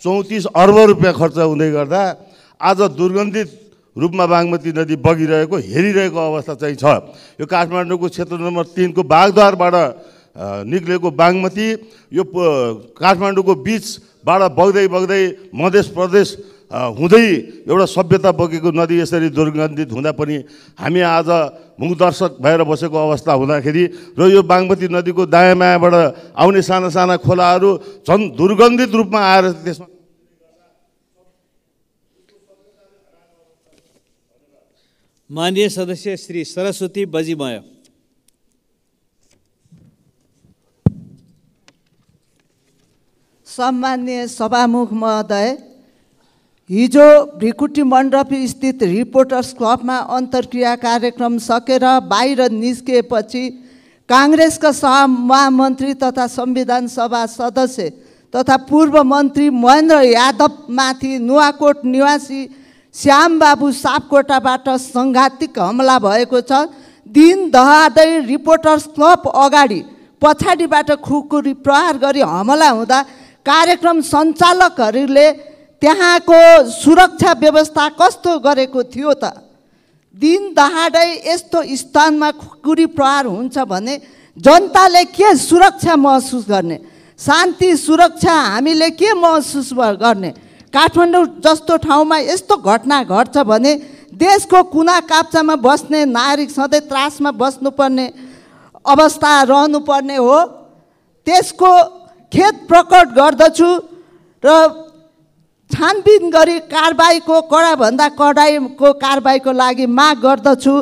34 अर्ब रुपियाँ खर्च हुँदै गर्दा आज दुर्गन्धित रूपमा बागमती नदी बगिरहेको हेरिरहेको अवस्था चाहिँ छ। यो काठमाडौँको क्षेत्र नम्बर 3 को बागद्वारबाट निक्लेको बागमती यो काठमाडौँको बिचबाट बग्दै मध्य प्रदेश हुँदै एउटा सभ्यता बोकेको नदी यसरी दुर्गन्धित हुँदा पनि हामी आज मुखदर्शक भएर बसेको अवस्था हुँदाखेरि र यो बागमती नदीको दायाँ बायाँबाट आउने साना साना खोलाहरू झन् दुर्गन्धित रूपमा आएर त्यसमा माननीय सदस्य श्री सरस्वती बजीमय। सम्माननीय सभामुख महोदय, हिजो भ्रिकुटी मण्डप स्थित रिपोर्टर्स क्लबमा अन्तर्क्रिया कार्यक्रम सकेर बाहिर निस्किएपछि काङ्ग्रेसका महामन्त्री तथा संविधान सभा सदस्य तथा पूर्व मन्त्री महेन्द्र यादवमाथि नुवाकोट निवासी श्यामबाबु सापकोटाबाट सङ्घातिक हमला भएको छ। दिन दहादै रिपोर्टर्स क्लब अगाडि पछाडिबाट खुकुरी प्रहार गरी हमला हुँदा कार्यक्रम सञ्चालकहरूले त्यहाँको सुरक्षा व्यवस्था कस्तो गरेको थियो त? दिन दहाडै यस्तो स्थानमा खुकुरी प्रहार हुन्छ भने जनताले के सुरक्षा महसुस गर्ने? शान्ति सुरक्षा हामीले के महसुस गर्ने? काठमाडौँ जस्तो ठाउँमा यस्तो घटना घट्छ भने देशको कुना काप्चामा बस्ने नागरिक सधैँ त्रासमा बस्नुपर्ने अवस्था रहनुपर्ने हो। त्यसको खेद प्रकट गर्दछु र छानबिन गरी कारबाहीको कडाभन्दा कडाईको कारबाहीको लागि माग गर्दछु।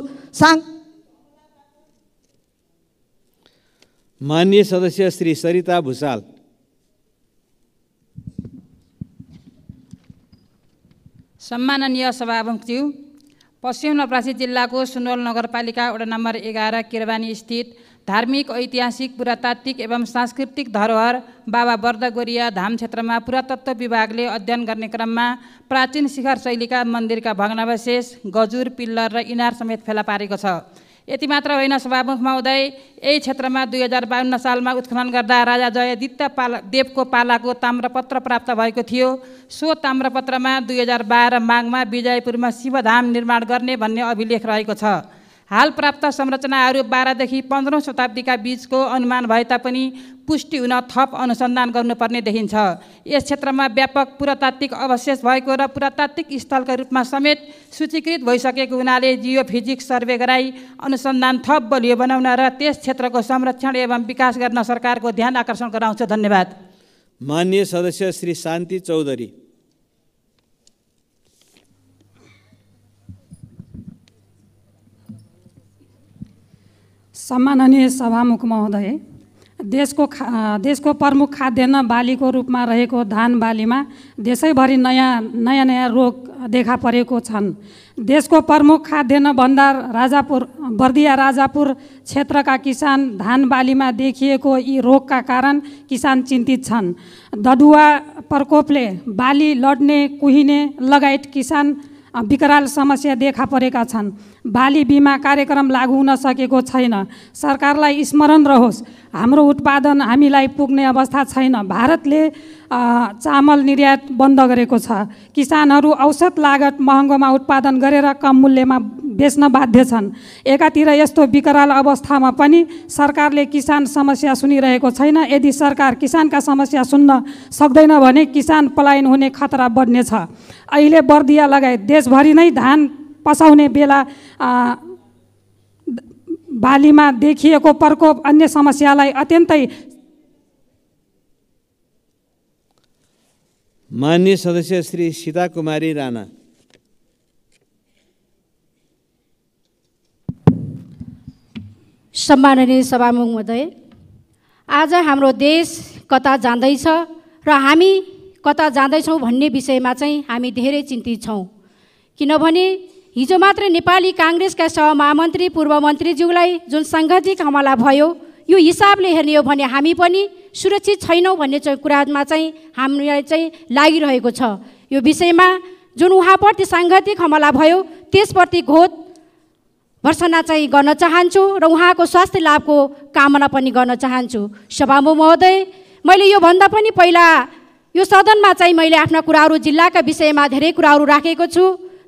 माननीय सदस्य श्री सरिता भुसाल। सम्माननीय सभामुखज्यू, पश्चिम नवलपरासी जिल्लाको सुनवल नगरपालिका वडा नम्बर 11 केरबानी स्थित धार्मिक, ऐतिहासिक, पुरातात्विक एवं सांस्कृतिक धरोहर बाबा बर्दगोरिया धाम क्षेत्रमा पुरातत्व विभागले अध्ययन गर्ने क्रममा प्राचीन शिखर शैलीका मन्दिरका भग्नावशेष, गजुर, पिल्लर र इनार समेत फेला पारेको छ। यति मात्र होइन सभामुख महोदय, यही क्षेत्रमा 2052 सालमा उत्खनन गर्दा राजा जयदित्य देवको पालाको ताम्रपत्र प्राप्त भएको थियो। सो ताम्रपत्रमा 2012 माघमा विजयपुरमा शिवधाम निर्माण गर्ने भन्ने अभिलेख रहेको छ। हाल प्राप्त संरचनाहरू 12 देखि 15औं शताब्दीका बीचको अनुमान भए तापनि पुष्टि हुन थप अनुसन्धान गर्नुपर्ने देखिन्छ। यस क्षेत्रमा व्यापक पुरातात्विक अवशेष भएको र पुरातात्विक स्थलका रूपमा समेत सूचीकृत भइसकेको हुनाले जियोफिजिक्स सर्वे गराई अनुसन्धान थप बलियो बनाउन र त्यस क्षेत्रको संरक्षण एवं विकास गर्न सरकारको ध्यान आकर्षण गराउँछ। धन्यवाद। माननीय सदस्य श्री शान्ति चौधरी। सम्माननीय सभामुख महोदय, देशको प्रमुख खाद्यान्न बालीको रूपमा रहेको धान बालीमा देशैभरि नयाँ रोग देखा परेको छन्। देशको प्रमुख खाद्यान्न भण्डार बर्दिया राजापुर क्षेत्रका किसान धान बालीमा देखिएको यी रोगका कारण किसान चिन्तित छन्। दडुवा प्रकोपले बाली लड्ने, कुहिने लगायत किसान विकराल समस्या देखा परेका छन्। बाली बिमा कार्यक्रम लागू हुन सकेको छैन। सरकारलाई स्मरण रहोस्, हाम्रो उत्पादन हामीलाई पुग्ने अवस्था छैन। भारतले चामल निर्यात बन्द गरेको छ। किसानहरू औसत लागत महँगोमा उत्पादन गरेर कम मूल्यमा बेच्न बाध्य छन्। एकातिर यस्तो विकराल अवस्थामा पनि सरकारले किसान समस्या सुनिरहेको छैन। यदि सरकार किसानका समस्या सुन्न सक्दैन भने किसान पलायन हुने खतरा बढ्नेछ। अहिले बर्दिया लगायत देशभरि नै धान पसाउने बेला बालीमा देखिएको प्रकोप अन्य समस्यालाई अत्यन्तै। माननीय सदस्य श्री सीता कुमारी राणा। सम्माननीय सभामुख महोदय, आज हाम्रो देश कता जाँदैछ र हामी कता जाँदैछौँ भन्ने विषयमा चाहिँ हामी धेरै चिन्तित छौँ। किनभने हिजो मात्रै नेपाली काङ्ग्रेसका सहमहामन्त्री पूर्व मन्त्रीज्यूलाई जुन साङ्घातिक हमला भयो, यो हिसाबले हेर्ने हो भने हामी पनि सुरक्षित छैनौँ भन्ने कुरामा चाहिँ हामीलाई चाहिँ लागिरहेको छ। यो विषयमा जुन उहाँप्रति साङ्घातिक हमला भयो त्यसप्रति घोर भर्सना चाहिँ गर्न चाहन्छु र उहाँको स्वास्थ्य लाभको कामना पनि गर्न चाहन्छु। सभामुख महोदय, मैले योभन्दा पनि पहिला यो सदनमा चाहिँ मैले आफ्ना कुराहरू जिल्लाका विषयमा धेरै कुराहरू राखेको छु,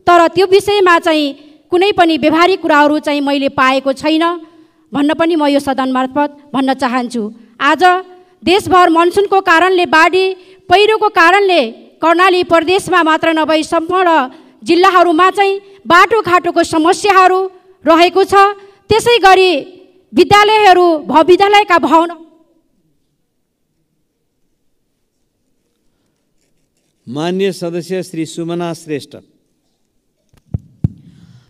तर त्यो विषयमा चाहिँ कुनै पनि व्यवहारिक कुराहरू चाहिँ मैले पाएको छैन भन्न पनि म यो सदन मार्फत भन्न चाहन्छु। आज देशभर मनसुनको कारणले, बाढी पहिरोको कारणले कर्णाली प्रदेशमा मात्र नभई सम्पूर्ण जिल्लाहरूमा चाहिँ बाटोघाटोको समस्याहरू रहेको छ। त्यसै गरी विद्यालयहरू विद्यालयका भवन। माननीय सदस्य श्री सुमना श्रेष्ठ।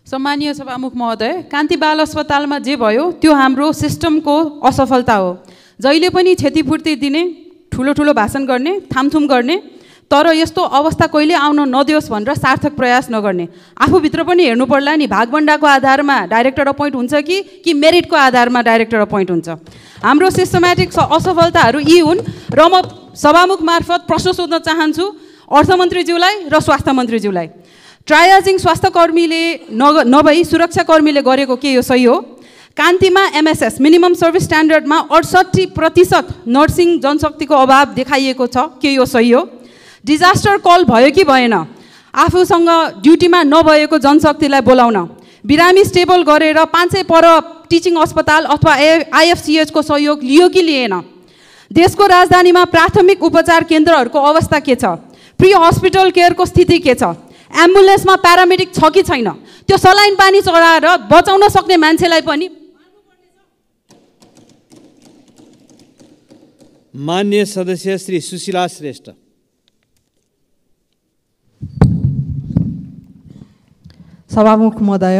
सम्मानीय सभामुख महोदय, कान्ति बाल अस्पतालमा जे भयो त्यो हाम्रो सिस्टमको असफलता हो। जहिले पनि क्षतिपूर्ति दिने, ठुलो ठुलो भाषण गर्ने, थामथुम गर्ने, तर यस्तो अवस्था कहिले आउन नदियोस् भनेर सार्थक प्रयास नगर्ने। आफूभित्र पनि हेर्नु पर्ला नि, भागभण्डाको आधारमा डाइरेक्टर अपोइन्ट हुन्छ कि मेरिटको आधारमा डाइरेक्टर अपोइन्ट हुन्छ। हाम्रो सिस्टमेटिक असफलताहरू यी हुन् र म सभामुख मार्फत प्रश्न सोध्न चाहन्छु अर्थमन्त्रीज्यूलाई र स्वास्थ्य मन्त्रीज्यूलाई। ट्रायाजिङ स्वास्थ्यकर्मीले नभई सुरक्षाकर्मीले गरेको के यो सही हो? कान्तिमा एमएसएस मिनिमम सर्भिस स्ट्यान्डर्डमा 68% नर्सिङ जनशक्तिको अभाव देखाइएको छ, के यो सही हो? डिजास्टर कल भयो कि भएन? आफूसँग ड्युटीमा नभएको जनशक्तिलाई बोलाउन, बिरामी स्टेबल गरेर 500 पर टिचिङ अस्पताल अथवा आइएफसिएचको सहयोग लियो कि लिएन? देशको राजधानीमा प्राथमिक उपचार केन्द्रहरूको अवस्था के छ? प्री हस्पिटल केयरको स्थिति के छ? एम्बुलेन्समा प्यारामेडिक छ कि छैन? त्यो सलाइन पानी चढाएर बचाउन सक्ने मान्छेलाई पनि। माननीय सदस्य श्री सुशीला श्रेष्ठ। सभामुख महोदय,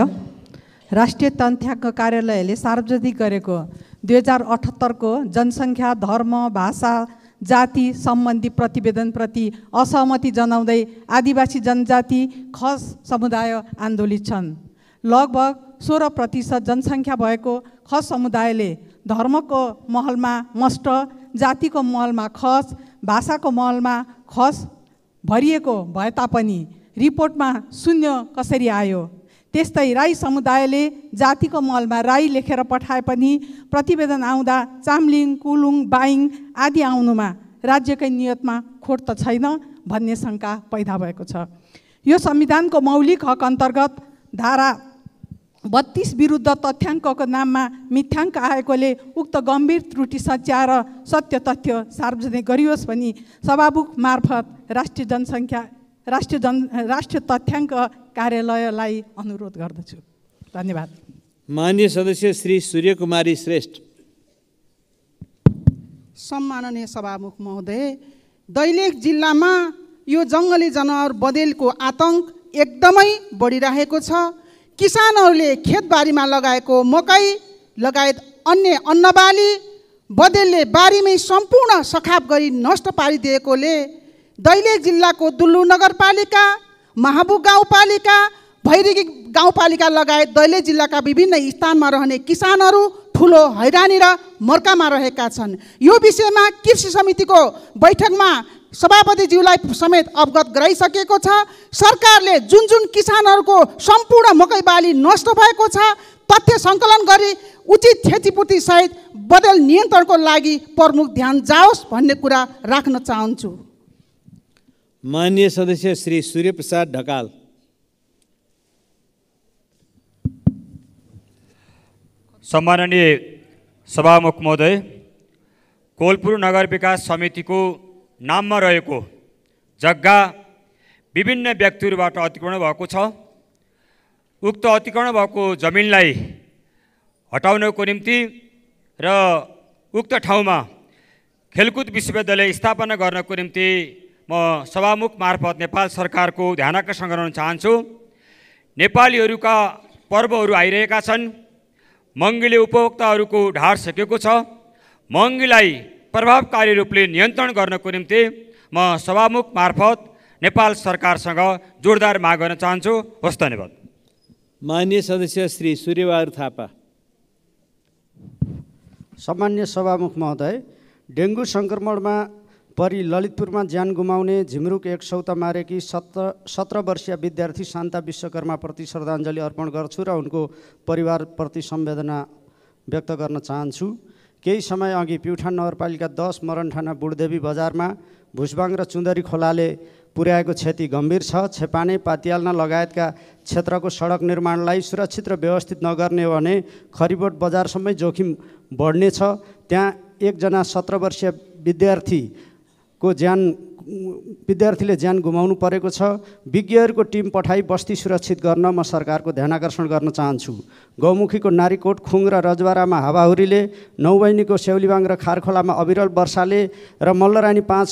राष्ट्रिय तथ्याङ्क कार्यालयले सार्वजनिक गरेको 2078 को जनसङ्ख्या, धर्म, भाषा, जाति सम्बन्धी प्रतिवेदनप्रति असहमति जनाउँदै आदिवासी जनजाति खस समुदाय आन्दोलित छन्। लगभग 16% जनसङ्ख्या भएको खस समुदायले धर्मको महलमा मस्ट, जातिको महलमा खस, भाषाको महलमा खस भरिएको भए तापनि रिपोर्टमा शून्य कसरी आयो? त्यस्तै राई समुदायले जातिको महलमा राई लेखेर पठाए पनि प्रतिवेदन आउँदा चाम्लिङ, कुलुङ, बाइङ आदि आउनुमा राज्यकै नियतमा खोट त छैन भन्ने शङ्का पैदा भएको छ। यो संविधानको मौलिक हक अन्तर्गत धारा 32 विरुद्ध तथ्याङ्कको नाममा मिथ्याङ्क आएकोले उक्त गम्भीर त्रुटि सच्याएर सत्य तथ्य सार्वजनिक गरियोस् भनी सभामुख मार्फत राष्ट्रिय तथ्याङ्क कार्यालयलाई अनुरोध गर्दछु। धन्यवाद। माननीय सदस्य श्री सूर्यकुमारी श्रेष्ठ। सम्माननीय सभामुख महोदय, दैलेख जिल्लामा यो जङ्गली जनावर बँदेलको आतङ्क एकदमै बढिरहेको छ। किसानहरूले खेतबारीमा लगाएको मकै लगायत अन्य अन्नबाली बँदेलले बारीमै सम्पूर्ण सखाप गरी नष्ट पारिदिएकोले दैलेख जिल्लाको दुल्लु नगरपालिका, महाबु गाउँपालिका, भैरगी गाउँपालिका लगायत दैलेख जिल्लाका विभिन्न स्थानमा रहने किसानहरू ठुलो हैरानी र मर्कामा रहेका छन्। यो विषयमा कृषि समितिको बैठकमा सभापतिज्यूलाई समेत अवगत गराइसकेको छ। सरकारले जुन जुन किसानहरूको सम्पूर्ण मकै बाली नष्ट भएको छ तथ्य सङ्कलन गरी उचित क्षतिपूर्ति सहित बदल नियन्त्रणको लागि प्रमुख ध्यान जाओस् भन्ने कुरा राख्न चाहन्छु। माननीय सदस्य श्री सूर्यप्रसाद ढकाल। सम्माननीय सभामुख महोदय, कोलपुर नगर विकास समितिको नाममा रहेको जग्गा विभिन्न व्यक्तिहरूबाट अतिक्रमण भएको छ। उक्त अतिक्रमण भएको जमिनलाई हटाउनको निम्ति र उक्त ठाउँमा खेलकुद विश्वविद्यालय स्थापना गर्नको निम्ति म सभामुख मार्फत नेपाल सरकारको ध्यानाकर्षण गराउन चाहन्छु। नेपालीहरूका पर्वहरू आइरहेका छन्। महँगीले उपभोक्ताहरूको ढाड सकेको छ। महँगीलाई प्रभावकारी रूपले नियन्त्रण गर्नको निम्ति म सभामुख मार्फत नेपाल सरकारसँग जोरदार माग गर्न चाहन्छु। हस्, धन्यवाद। माननीय सदस्य श्री सूर्यबहादुर थापा। सम्मान्य सभामुख महोदय, डेङ्गु सङ्क्रमणमा परि ललितपुरमा ज्यान गुमाउने झिमरुक एक सौता मारेकी 17 वर्षीय विद्यार्थी शान्ता विश्वकर्माप्रति श्रद्धाञ्जली अर्पण गर्छु र उनको परिवारप्रति संवेदना व्यक्त गर्न चाहन्छु। केही समय अघि प्युठान नगरपालिका 10 मरणठाना बुढदेवी बजारमा भुसबाङ र चुन्दरी खोलाले पुर्याएको क्षति गम्भीर छ। छेपाने, पातियाल्ना लगायतका क्षेत्रको सडक निर्माणलाई सुरक्षित र व्यवस्थित नगर्ने हो भने खरिबोट बजारसम्मै जोखिम बढ्नेछ। त्यहाँ एकजना 17 वर्षीय विद्यार्थीले ज्यान गुमाउनु परेको छ। विज्ञहरूको टिम पठाई बस्ती सुरक्षित गर्न म सरकारको ध्यानाकर्षण गर्न चाहन्छु। गौमुखीको नारीकोट, खुङ र रजवारामा हावाहुरीले, नौबहिनीको सेउलीबाङ र खारखोलामा अविरल वर्षाले र मल्लरानी 5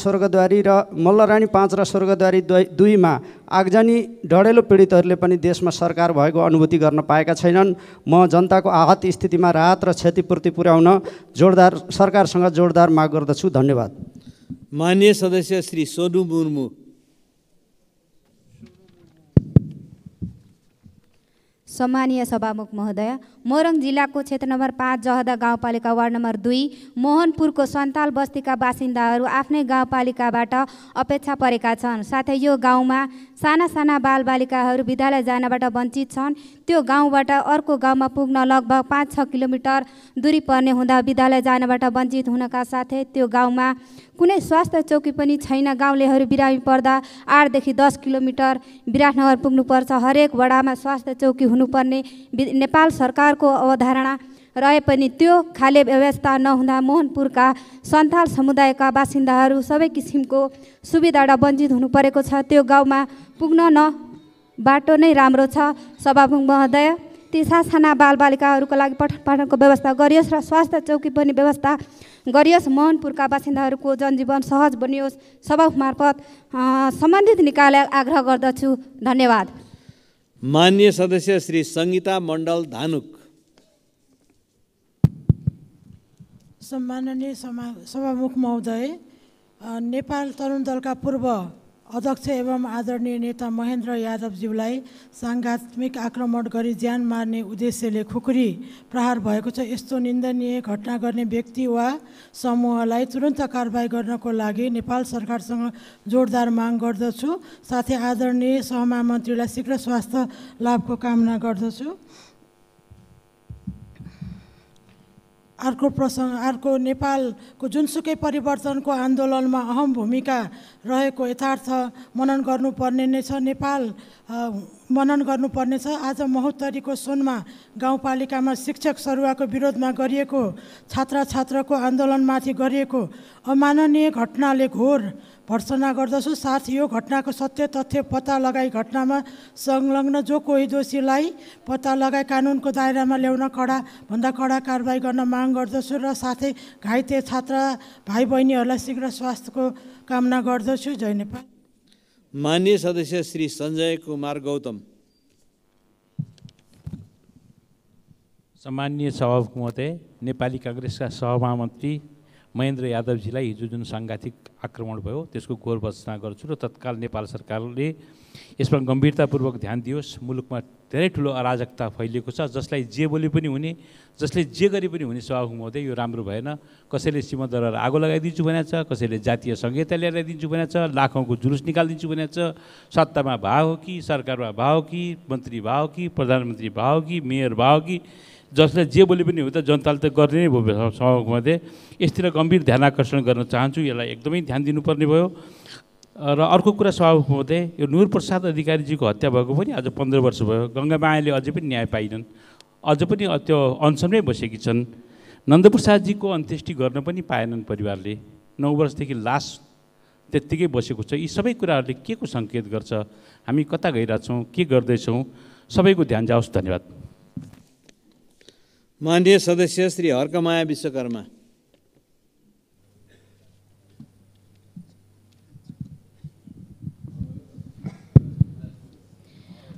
र स्वर्गद्वारी 2 मा आगजनी डढेलो पीडितहरूले पनि देशमा सरकार भएको अनुभूति गर्न पाएका छैनन्। म जनताको आहत स्थितिमा राहत र क्षतिपूर्ति पुर्याउन सरकारसँग जोरदार माग गर्दछु। धन्यवाद। माननीय सदस्य श्री सोनु मुर्मू। सम्मानीय सभामुख महोदय, मोरङ जिल्लाको क्षेत्र नम्बर 5 जहदा गाउँपालिका वार्ड नम्बर 2 मोहनपुरको सन्ताल बस्तीका बासिन्दाहरू आफ्नै गाउँपालिकाबाट अपेक्षा परेका छन्। साथै यो गाउँमा साना साना बालबालिकाहरू विद्यालय जानबाट वञ्चित छन्। त्यो गाउँबाट अर्को गाउँमा पुग्न लगभग 5-6 किलोमिटर दूरी पर्ने हुँदा विद्यालय जानबाट वञ्चित हुनका साथै त्यो गाउँमा कुनै स्वास्थ्य चौकी पनि छैन। गाउँलेहरू बिरामी पर्दा 8 देखि 10 किलोमिटर विराटनगर पुग्नुपर्छ। हरेक वडामा स्वास्थ्य चौकी हुनुपर्ने नेपाल सरकारको अवधारणा रहे पनि त्यो खाले व्यवस्था नहुँदा मोहनपुरका सन्थाल समुदायका बासिन्दाहरू सबै किसिमको सुविधाबाट वञ्चित हुनु परेको छ। त्यो गाउँमा पुग्न बाटो नै राम्रो छ। सभामुख महोदय, ती साना बालबालिकाहरूको लागि पठन पाठनको व्यवस्था गरियोस् र स्वास्थ्य चौकी पनि व्यवस्था गरियोस्। मोहनपुरका बासिन्दाहरूको जनजीवन सहज बनियोस्। सभामुख मार्फत सम्बन्धित निकायलाई आग्रह गर्दछु। धन्यवाद। माननीय सदस्य श्री सङ्गीता मण्डल धानुक। सम्माननीय सभामुख महोदय, नेपाल तरुण दलका पूर्व अध्यक्ष एवं आदरणीय नेता महेन्द्र यादवज्यूलाई साङ्घातिक आक्रमण गरी ज्यान मार्ने उद्देश्यले खुकुरी प्रहार भएको छ। यस्तो निन्दनीय घटना गर्ने व्यक्ति वा समूहलाई तुरन्त कारबाही गर्नको लागि नेपाल सरकारसँग जोडदार माग गर्दछु। साथै आदरणीय सहमन्त्रीलाई शीघ्र स्वास्थ्य लाभको कामना गर्दछु। अर्को नेपालको जुनसुकै परिवर्तनको आन्दोलनमा अहम भूमिका रहेको यथार्थ मनन गर्नुपर्ने नै छ। मनन गर्नुपर्ने छ। आज महोत्तरीको सोनमा गाउँपालिकामा शिक्षक सरुवाको विरोधमा गरिएको छात्रको आन्दोलनमाथि गरिएको अमाननीय घटनाले घोर भर्त्सना गर्दछु। साथ यो घटनाको सत्य तथ्य पत्ता लगाई घटनामा संलग्न जो कोही दोषीलाई पत्ता लगाई कानुनको दायरामा ल्याउन भन्दा कडा कारबाही गर्न माग गर्दछु र साथै घाइते छात्र भाइ बहिनीहरूलाई शीघ्र स्वास्थ्यको कामना गर्दछु। जय नेपाल। माननीय सदस्य श्री सञ्जय कुमार गौतम। सम्माननीय सभामुख महोदय, नेपाली काङ्ग्रेसका सहमहामन्त्री महेन्द्र यादवजीलाई हिजो जुन साङ्घातिक आक्रमण भयो त्यसको घोर भर्त्सना गर्छु र तत्काल नेपाल सरकारले यसमा गम्भीरतापूर्वक ध्यान दियोस्। मुलुकमा धेरै ठुलो अराजकता फैलिएको छ, जसलाई जे बोले पनि हुने, जसले जे गरे पनि हुने। सभामुख महोदय, यो राम्रो भएन। कसैले सिंहदरबार आगो लगाइदिन्छु भनेको छ, कसैले जातीय संहिता लिएर आइदिन्छु भनेको छ, लाखौँको जुलुस निकालिदिन्छु भनेको छ। सत्तामा भाव हो कि, सरकारमा भाव कि, मन्त्री भाव कि, प्रधानमन्त्री भाव कि, मेयर भाव कि, जसले जे बोले पनि हो त जनताले त गर्ने नै भयो। सभामुख महोदय, यसतिर गम्भीर ध्यान आकर्षण गर्न चाहन्छु। यसलाई एकदमै ध्यान दिनुपर्ने भयो। र अर्को कुरा सभामुख महोदय, यो नुर प्रसाद अधिकारीजीको हत्या भएको पनि आज 15 वर्ष भयो। गङ्गामायाले अझै पनि न्याय पाइनन्, अझ पनि त्यो अनसनमै बसेकी छन्। नन्दप्रसादजीको अन्त्येष्टि गर्न पनि पाएनन् परिवारले। 9 वर्षदेखि लास त्यत्तिकै बसेको छ। यी सबै कुराहरूले के को सङ्केत गर्छ? हामी कता गइरहेछौँ, के गर्दैछौँ? सबैको ध्यान जाओस्। धन्यवाद। माननीय सदस्य श्री हर्कमाया विश्वकर्मा।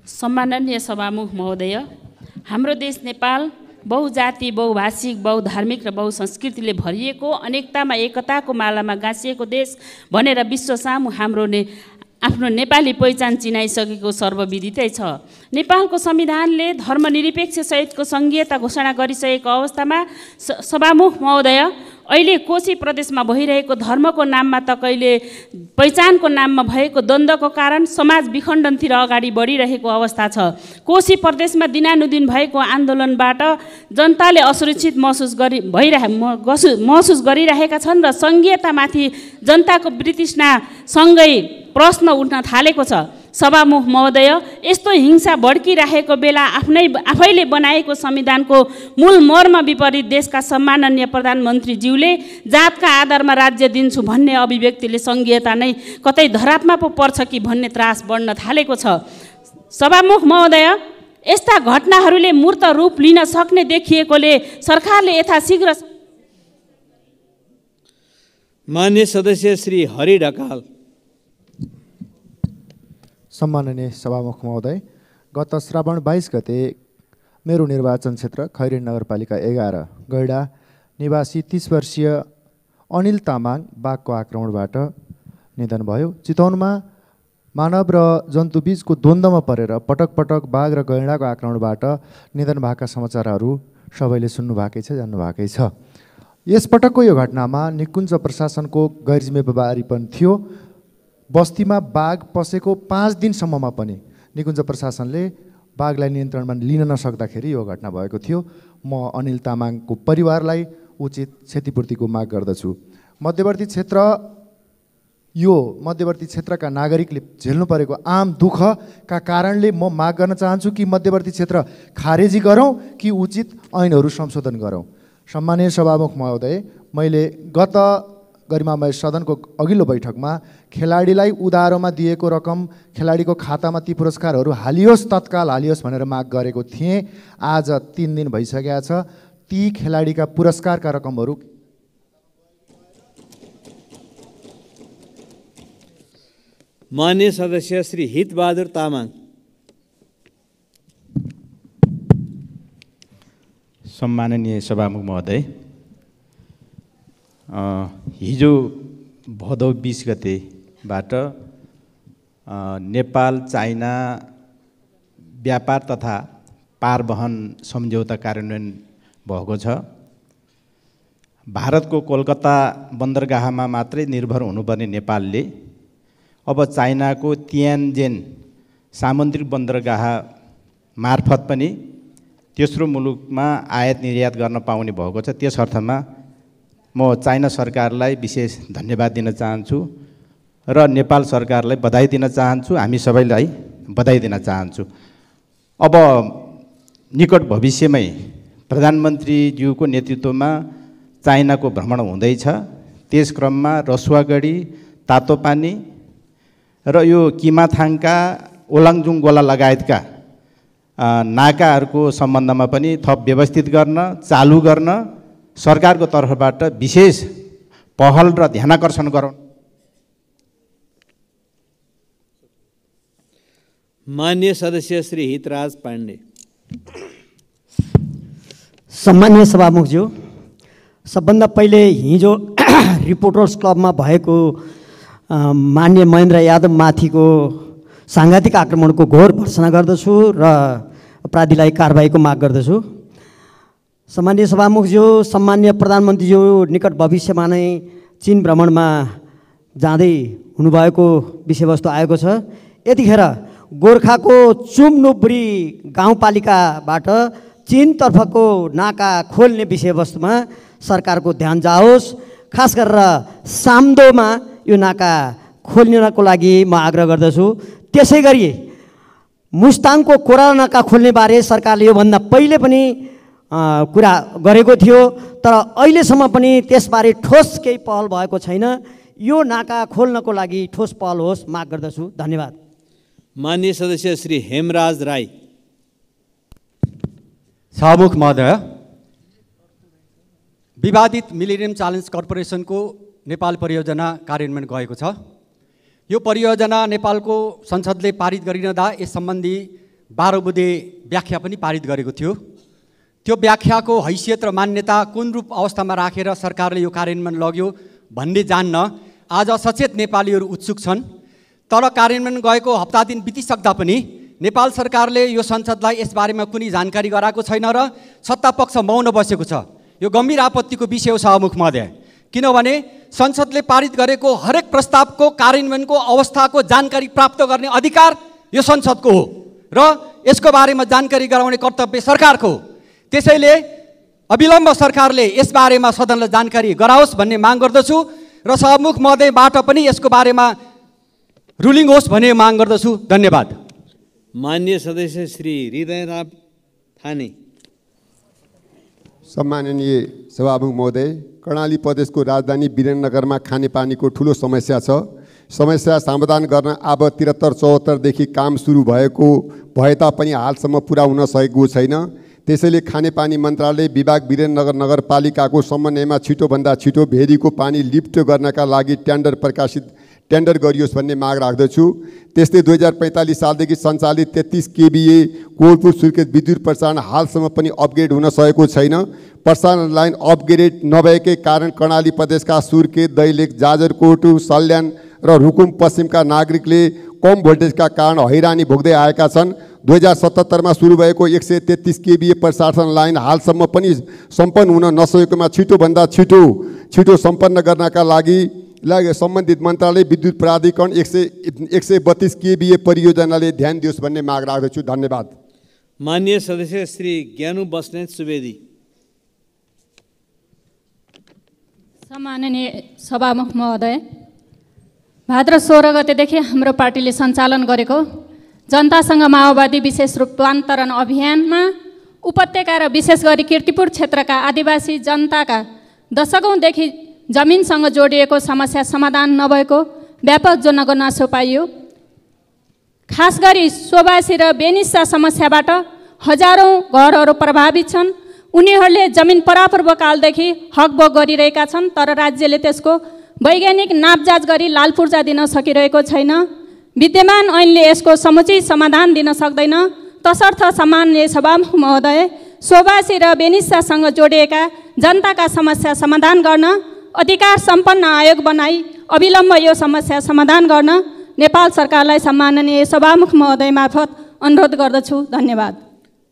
सम्माननीय सभामुख महोदय, हाम्रो देश नेपाल बहुजाति, बहुभाषिक, बहुधार्मिक र बहुसंस्कृतिले भरिएको, अनेकतामा एकताको मालामा गाँसिएको देश भनेर विश्व सामु हाम्रो आफ्नो नेपाली पहिचान चिनाइसकेको सर्वविदितै छ। नेपालको संविधानले धर्मनिरपेक्ष सहितको सङ्घीयता घोषणा गरिसकेको अवस्थामा सभामुख महोदय, अहिले कोशी प्रदेशमा भइरहेको धर्मको नाममा त कहिले पहिचानको नाममा भएको द्वन्द्वको कारण समाज विखण्डनतिर अगाडि बढिरहेको अवस्था छ। कोशी प्रदेशमा दिनानुदिन भएको आन्दोलनबाट जनताले असुरक्षित महसुस गरिरहेका छन् र सङ्घीयतामाथि जनताको वितृष्णासँगै प्रश्न उठ्न थालेको छ। सभामुख महोदय, यस्तो हिंसा भड्किरहेको बेला आफैले बनाएको संविधानको मूल मर्म विपरीत देशका सम्माननीय प्रधानमन्त्रीज्यूले जातका आधारमा राज्य दिन्छु भन्ने अभिव्यक्तिले सङ्घीयता नै कतै धरापमा पो पर्छ कि भन्ने त्रास बढ्न थालेको छ। सभामुख महोदय, यस्ता घटनाहरूले मूर्त रूप लिन सक्ने देखिएकोले सरकारले यथाशीघ्र। माननीय सदस्य श्री हरि ढकाल। सम्माननीय सभामुख महोदय, गत श्रावण 22 गते मेरो निर्वाचन क्षेत्र खैरेनी नगरपालिका 11 गैडा निवासी 30 वर्षीय अनिल तामाङ बाघको आक्रमणबाट निधन भयो। चितवनमा मानव र जन्तुबीचको द्वन्द्वमा परेर पटक पटक बाघ र गैँडाको आक्रमणबाट निधन भएका समाचारहरू सबैले सुन्नुभएकै छ, जान्नुभएकै छ। यसपटकको यो घटनामा निकुञ्ज प्रशासनको गैरजिम्मेवारी पनि थियो। बस्तीमा बाघ पसेको 5 दिनसम्ममा पनि निकुञ्ज प्रशासनले बाघलाई नियन्त्रणमा लिन नसक्दाखेरि यो घटना भएको थियो। म अनिल तामाङको परिवारलाई उचित क्षतिपूर्तिको माग गर्दछु। मध्यवर्ती क्षेत्रका नागरिकले झेल्नु परेको आम दुःखका कारणले म माग गर्न चाहन्छु कि मध्यवर्ती क्षेत्र खारेजी गरौँ कि उचित ऐनहरू संशोधन गरौँ। सम्माननीय सभामुख महोदय, मैले गत गरिमामय सदनको अघिल्लो बैठकमा खेलाडीलाई उधारोमा दिएको रकम खेलाडीको खातामा ती पुरस्कारहरू हालियोस्, तत्काल हालियोस् भनेर माग गरेको थिएँ। आज 3 दिन भइसकेका छ। ती खेलाडीका पुरस्कारका रकमहरू माननीय सदस्य श्री हितबहादुर तामाङ। सम्माननीय सभामुख महोदय, हिजो भदौ 20 गतेबाट नेपाल चाइना व्यापार तथा पारवहन सम्झौता कार्यान्वयन भएको छ। भारतको कोलकाता बन्दरगाहमा मात्रै निर्भर हुनुपर्ने नेपालले अब चाइनाको तियानजिन सामुद्रिक बन्दरगाह मार्फत पनि तेस्रो मुलुकमा आयात निर्यात गर्न पाउने भएको छ। त्यस अर्थमा म चाइना सरकारलाई विशेष धन्यवाद दिन चाहन्छु र नेपाल सरकारलाई बधाई दिन चाहन्छु। हामी सबैलाई बधाई दिन चाहन्छु। अब निकट भविष्यमै प्रधानमन्त्रीज्यूको नेतृत्वमा चाइनाको भ्रमण हुँदैछ। त्यस क्रममा रसुवागढी, तातोपानी र यो किमाथाङका ओलाङजुङ गोला लगायतका नाकाहरूको सम्बन्धमा पनि थप व्यवस्थित गर्न, चालु गर्न सरकारको तर्फबाट विशेष पहल र ध्यानाकर्षण गराउनु। मान्य सदस्य श्री हितराज पाण्डे। सम्मान्य सभामुखज्यू, सबभन्दा पहिले हिजो रिपोर्टर्स क्लबमा भएको मान्य महेन्द्र यादव माथिको साङ्घातिक आक्रमणको घोर भर्त्सना गर्दछु र अपराधीलाई कारबाहीको माग गर्दछु। सम्मान्य सभामुखज्यू, सम्मान्य प्रधानमन्त्रीज्यू निकट भविष्यमा नै चीन भ्रमणमा जाँदै हुनुभएको विषयवस्तु आएको छ। यतिखेर गोर्खाको चुम्नुब्री गाउँपालिकाबाट चीनतर्फको नाका खोल्ने विषयवस्तुमा सरकारको ध्यान जाओस्। खास गरेर साम्दोमा यो नाका खोल्नको लागि म आग्रह गर्दछु। त्यसै गरी मुस्ताङको कोराला नाका खोल्ने बारे सरकारले योभन्दा पहिले पनि कुरा गरेको थियो, तर अहिलेसम्म पनि त्यसबारे ठोस केही पहल भएको छैन। यो नाका खोल्नको लागि ठोस पहल होस्, माग गर्दछु। धन्यवाद। माननीय सदस्य श्री हेमराज राई। सभामुख महोदय, विवादित मिलेनियम च्यालेन्ज कर्पोरेसनको नेपाल परियोजना कार्यान्वयन गएको छ। यो परियोजना नेपालको संसदले पारित गरिरहँदा यस सम्बन्धी 12 बुँदे व्याख्या पनि पारित गरेको थियो। त्यो व्याख्याको हैसियत र मान्यता कुन रूप अवस्थामा राखेर सरकारले यो कार्यान्वयन लग्यो भन्ने जान्न आज सचेत नेपालीहरू उत्सुक छन्। तर कार्यान्वयन गएको हप्ता दिन बितिसक्दा पनि नेपाल सरकारले यो संसदलाई यसबारेमा कुनै जानकारी गराएको छैन र सत्तापक्ष मौन बसेको छ। यो गम्भीर आपत्तिको विषय हो सभामुख महोदय, किनभने संसदले पारित गरेको हरेक प्रस्तावको कार्यान्वयनको अवस्थाको जानकारी प्राप्त गर्ने अधिकार यो संसदको हो र यसको बारेमा जानकारी गराउने कर्तव्य सरकारको हो। त्यसैले अविलम्ब सरकारले यसबारेमा सदनलाई जानकारी गराओस् भन्ने माग गर्दछु र सभामुख महोदयबाट पनि यसको बारेमा रुलिङ होस् भन्ने माग गर्दछु। धन्यवाद। माननीय सदस्य श्री हृदयराम थाने। सम्माननीय सभामुख महोदय, कर्णाली प्रदेशको राजधानी वीरेन्द्रनगरमा खानेपानीको ठुलो समस्या छ। समस्या समाधान गर्न अब 73-74देखि काम सुरु भए तापनि हालसम्म पुरा हुन सकेको छैन। त्यसैले खानेपानी मन्त्रालय विभाग वीरेन्द्रनगर नगरपालिकाको समन्वयमा छिटोभन्दा छिटो भेरीको पानी लिफ्ट गर्नका लागि टेन्डर गरियोस् भन्ने माग राख्दछु। त्यस्तै 2045 सालदेखि सञ्चालित 33 केबीए कोलपुर सुर्खेत विद्युत प्रसारण हालसम्म पनि अपग्रेड हुन सकेको छैन। प्रसारण लाइन अपग्रेड नभएकै कारण कर्णाली प्रदेशका सुर्खेत, दैलेख, जाजरकोट, सल्यान र रुकुम पश्चिमका नागरिकले कम भोल्टेजका कारण हैरानी भोग्दै आएका छन्। 2077मा सुरु भएको 133 केबीए प्रसारण लाइन हालसम्म पनि सम्पन्न हुन नसकेकोमा छिटोभन्दा छिटो सम्पन्न गर्नका लागि सम्बन्धित मन्त्रालय विद्युत प्राधिकरण 132 केबीए परियोजनाले ध्यान दियोस् भन्ने माग राख्दछु। धन्यवाद। माननीय सदस्य श्री ज्ञानु बस्नेत सुवेदी। सम्माननीय सभामुख महोदय, भाद्र 16 गतेदेखि हाम्रो पार्टीले सञ्चालन गरेको जनतासँग माओवादी विशेष रूपान्तरण अभियानमा उपत्यका र विशेष गरी कीर्तिपुर क्षेत्रका आदिवासी जनताका दशकौँदेखि जमिनसँग जोडिएको समस्या समाधान नभएको व्यापक जनगुनासो पाइयो। खास गरी सोबासी र बेनिसा समस्याबाट हजारौँ घरहरू प्रभावित छन्। उनीहरूले जमिन परापूर्वकालदेखि हकभोग गरिरहेका छन्, तर राज्यले त्यसको वैज्ञानिक नापजाँच गरी लालपूर्जा दिन सकिरहेको छैन। विद्यमान ऐनले यसको समुचित समाधान दिन सक्दैन। तसर्थ सामान्य सभामुख महोदय, सोबासी र बेनिसासँग जोडिएका जनताका समस्या समाधान गर्न अधिकार सम्पन्न आयोग बनाई अविलम्ब यो समस्या समाधान गर्न नेपाल सरकारलाई सम्माननीय सभामुख महोदय मार्फत अनुरोध गर्दछु। धन्यवाद।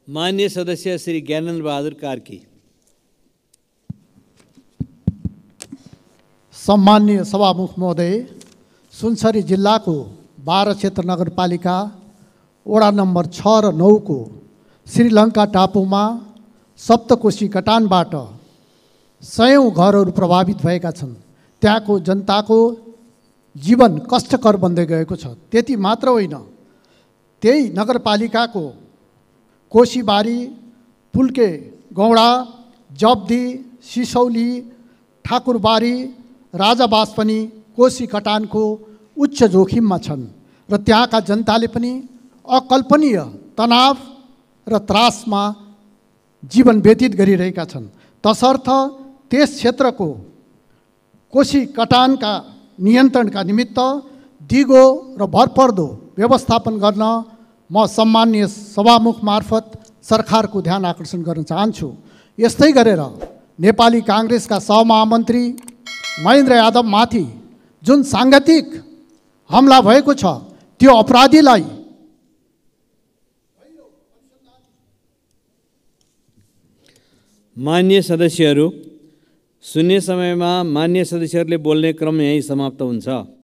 मान्य सदस्य श्री ज्ञानेन्द्र बहादुर कार्की। सम्मान्य सभामुख महोदय, सुनसरी जिल्लाको 12 क्षेत्र नगरपालिका वडा नम्बर 6 र 9 को श्रीलङ्का टापुमा सप्तकोशी कटानबाट सयौं घरहरू प्रभावित भएका छन्। त्यहाँको जनताको जीवन कष्टकर बन्दै गएको छ। त्यति मात्र होइन, त्यही नगरपालिकाको कोशीबारी, पुल्के गौडा, जब्दी, सिसौली, ठाकुरबारी, राजाबास पनि कोशी कटानको उच्च जोखिममा छन् र त्यहाँका जनताले पनि अकल्पनीय तनाव र त्रासमा जीवन व्यतीत गरिरहेका छन्। तसर्थ त्यस क्षेत्रको कोशी कटानका नियन्त्रणका निमित्त दिगो र भरपर्दो व्यवस्थापन गर्न म सम्माननीय सभामुख मार्फत सरकारको ध्यान आकर्षण गर्न चाहन्छु। यस्तै गरेर नेपाली काङ्ग्रेसका सहमहामन्त्री महेन्द्र यादवमाथि जुन साङ्घातिक हमला भएको छ, त्यो अपराधीलाई मान्य सदस्यहरू, शून्य समयमा मान्य सदस्यहरूले बोल्ने क्रम यही समाप्त हुन्छ।